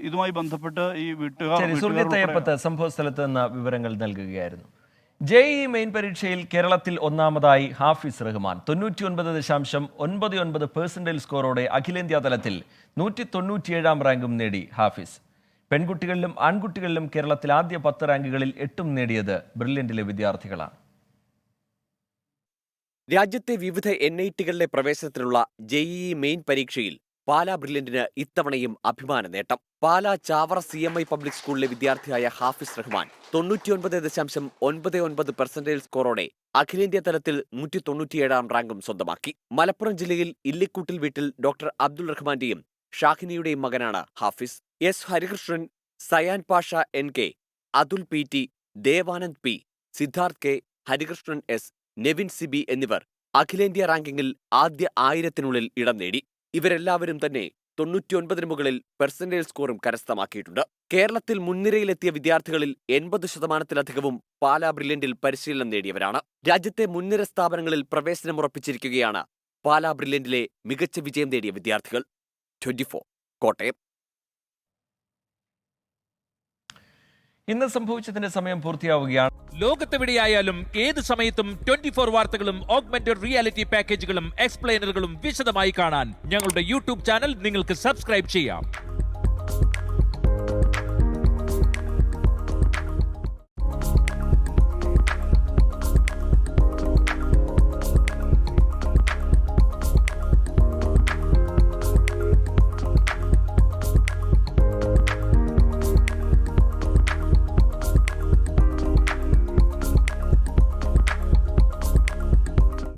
ഇതുമായി ബന്ധപ്പെട്ട് ഈ വീട്ടുകാർ സംഭവ സ്ഥലത്ത് നിന്ന് വിവരങ്ങൾ നൽകുകയായിരുന്നു. JEE മെയിൻ പരീക്ഷയിൽ കേരളത്തിൽ ഒന്നാമതായി ഹാഫിസ് റഹ്മാൻ. 99.99% സ്കോറോടെ അഖിലേന്ത്യാ തലത്തിൽ 197 റാങ്കും നേടി ഹാഫിസ്. പെൺകുട്ടികളിലും ആൺകുട്ടികളിലും കേരളത്തിൽ ആദ്യ 10 റാങ്കുകളിൽ 8 നേടിയത് ബ്രില്യന്റിലെ വിദ്യാർത്ഥികളാണ്. രാജ്യത്തെ വിവിധ NITകളിലെ പ്രവേശനത്തിനുള്ള JEE മെയിൻ പരീക്ഷയിൽ പാലാ ബ്രില്യന്റിന് ഇത്തവണയും അഭിമാന നേട്ടം. പാലാ ചാവറ CMI പബ്ലിക് സ്കൂളിലെ വിദ്യാർത്ഥിയായ ഹാഫിസ് റഹ്മാൻ 99.99% സ്കോറോടെ അഖിലേന്ത്യാ തലത്തിൽ 197 റാങ്കും സ്വന്തമാക്കി. മലപ്പുറം ജില്ലയിൽ ഇല്ലിക്കൂട്ടിൽ വീട്ടിൽ ഡോക്ടർ അബ്ദുൾ റഹ്മാന്റെയും ഷാഹിനിയുടെയും മകനാണ് Hafiz. S Harikrishnan, Sayan Pasha NK, Athul PT, Devanand P, Siddharth K, Harikrishnan S, Nevin CB എന്നിവർ അഖിലേന്ത്യാ റാങ്കിങ്ങിൽ ആദ്യ 1000-നുള്ളിൽ ഇടം നേടി. ഇവരെല്ലാവരും തന്നെ 99 മുകളിൽ പെർസെന്റേജ് സ്കോറും കരസ്ഥമാക്കിയിട്ടുണ്ട്. കേരളത്തിൽ മുൻനിരയിലെത്തിയ വിദ്യാർത്ഥികളിൽ 80%-ലധികവും പാലാ ബ്രില്യന്റിൽ പരിശീലനം നേടിയവരാണ്. രാജ്യത്തെ മുൻനിര സ്ഥാപനങ്ങളിൽ പ്രവേശനമുറപ്പിച്ചിരിക്കുകയാണ് പാലാ ബ്രില്യന്റിലെ മികച്ച വിജയം നേടിയ വിദ്യാർത്ഥികൾ. 24 കോട്ടയം. ഇന്ന് സംഭവിച്ചതിന്റെ സമയം പൂർത്തിയാവുകയാണ്. ലോകത്തെവിടെയായാലും ഏത് സമയത്തും 24 വാർത്തകളും ഓഗ്മെന്റഡ് റിയാലിറ്റി പാക്കേജുകളും എക്സ്പ്ലെയിനറുകളും വിശദമായി കാണാൻ ഞങ്ങളുടെ YouTube ചാനൽ നിങ്ങൾക്ക് സബ്സ്ക്രൈബ് ചെയ്യാം.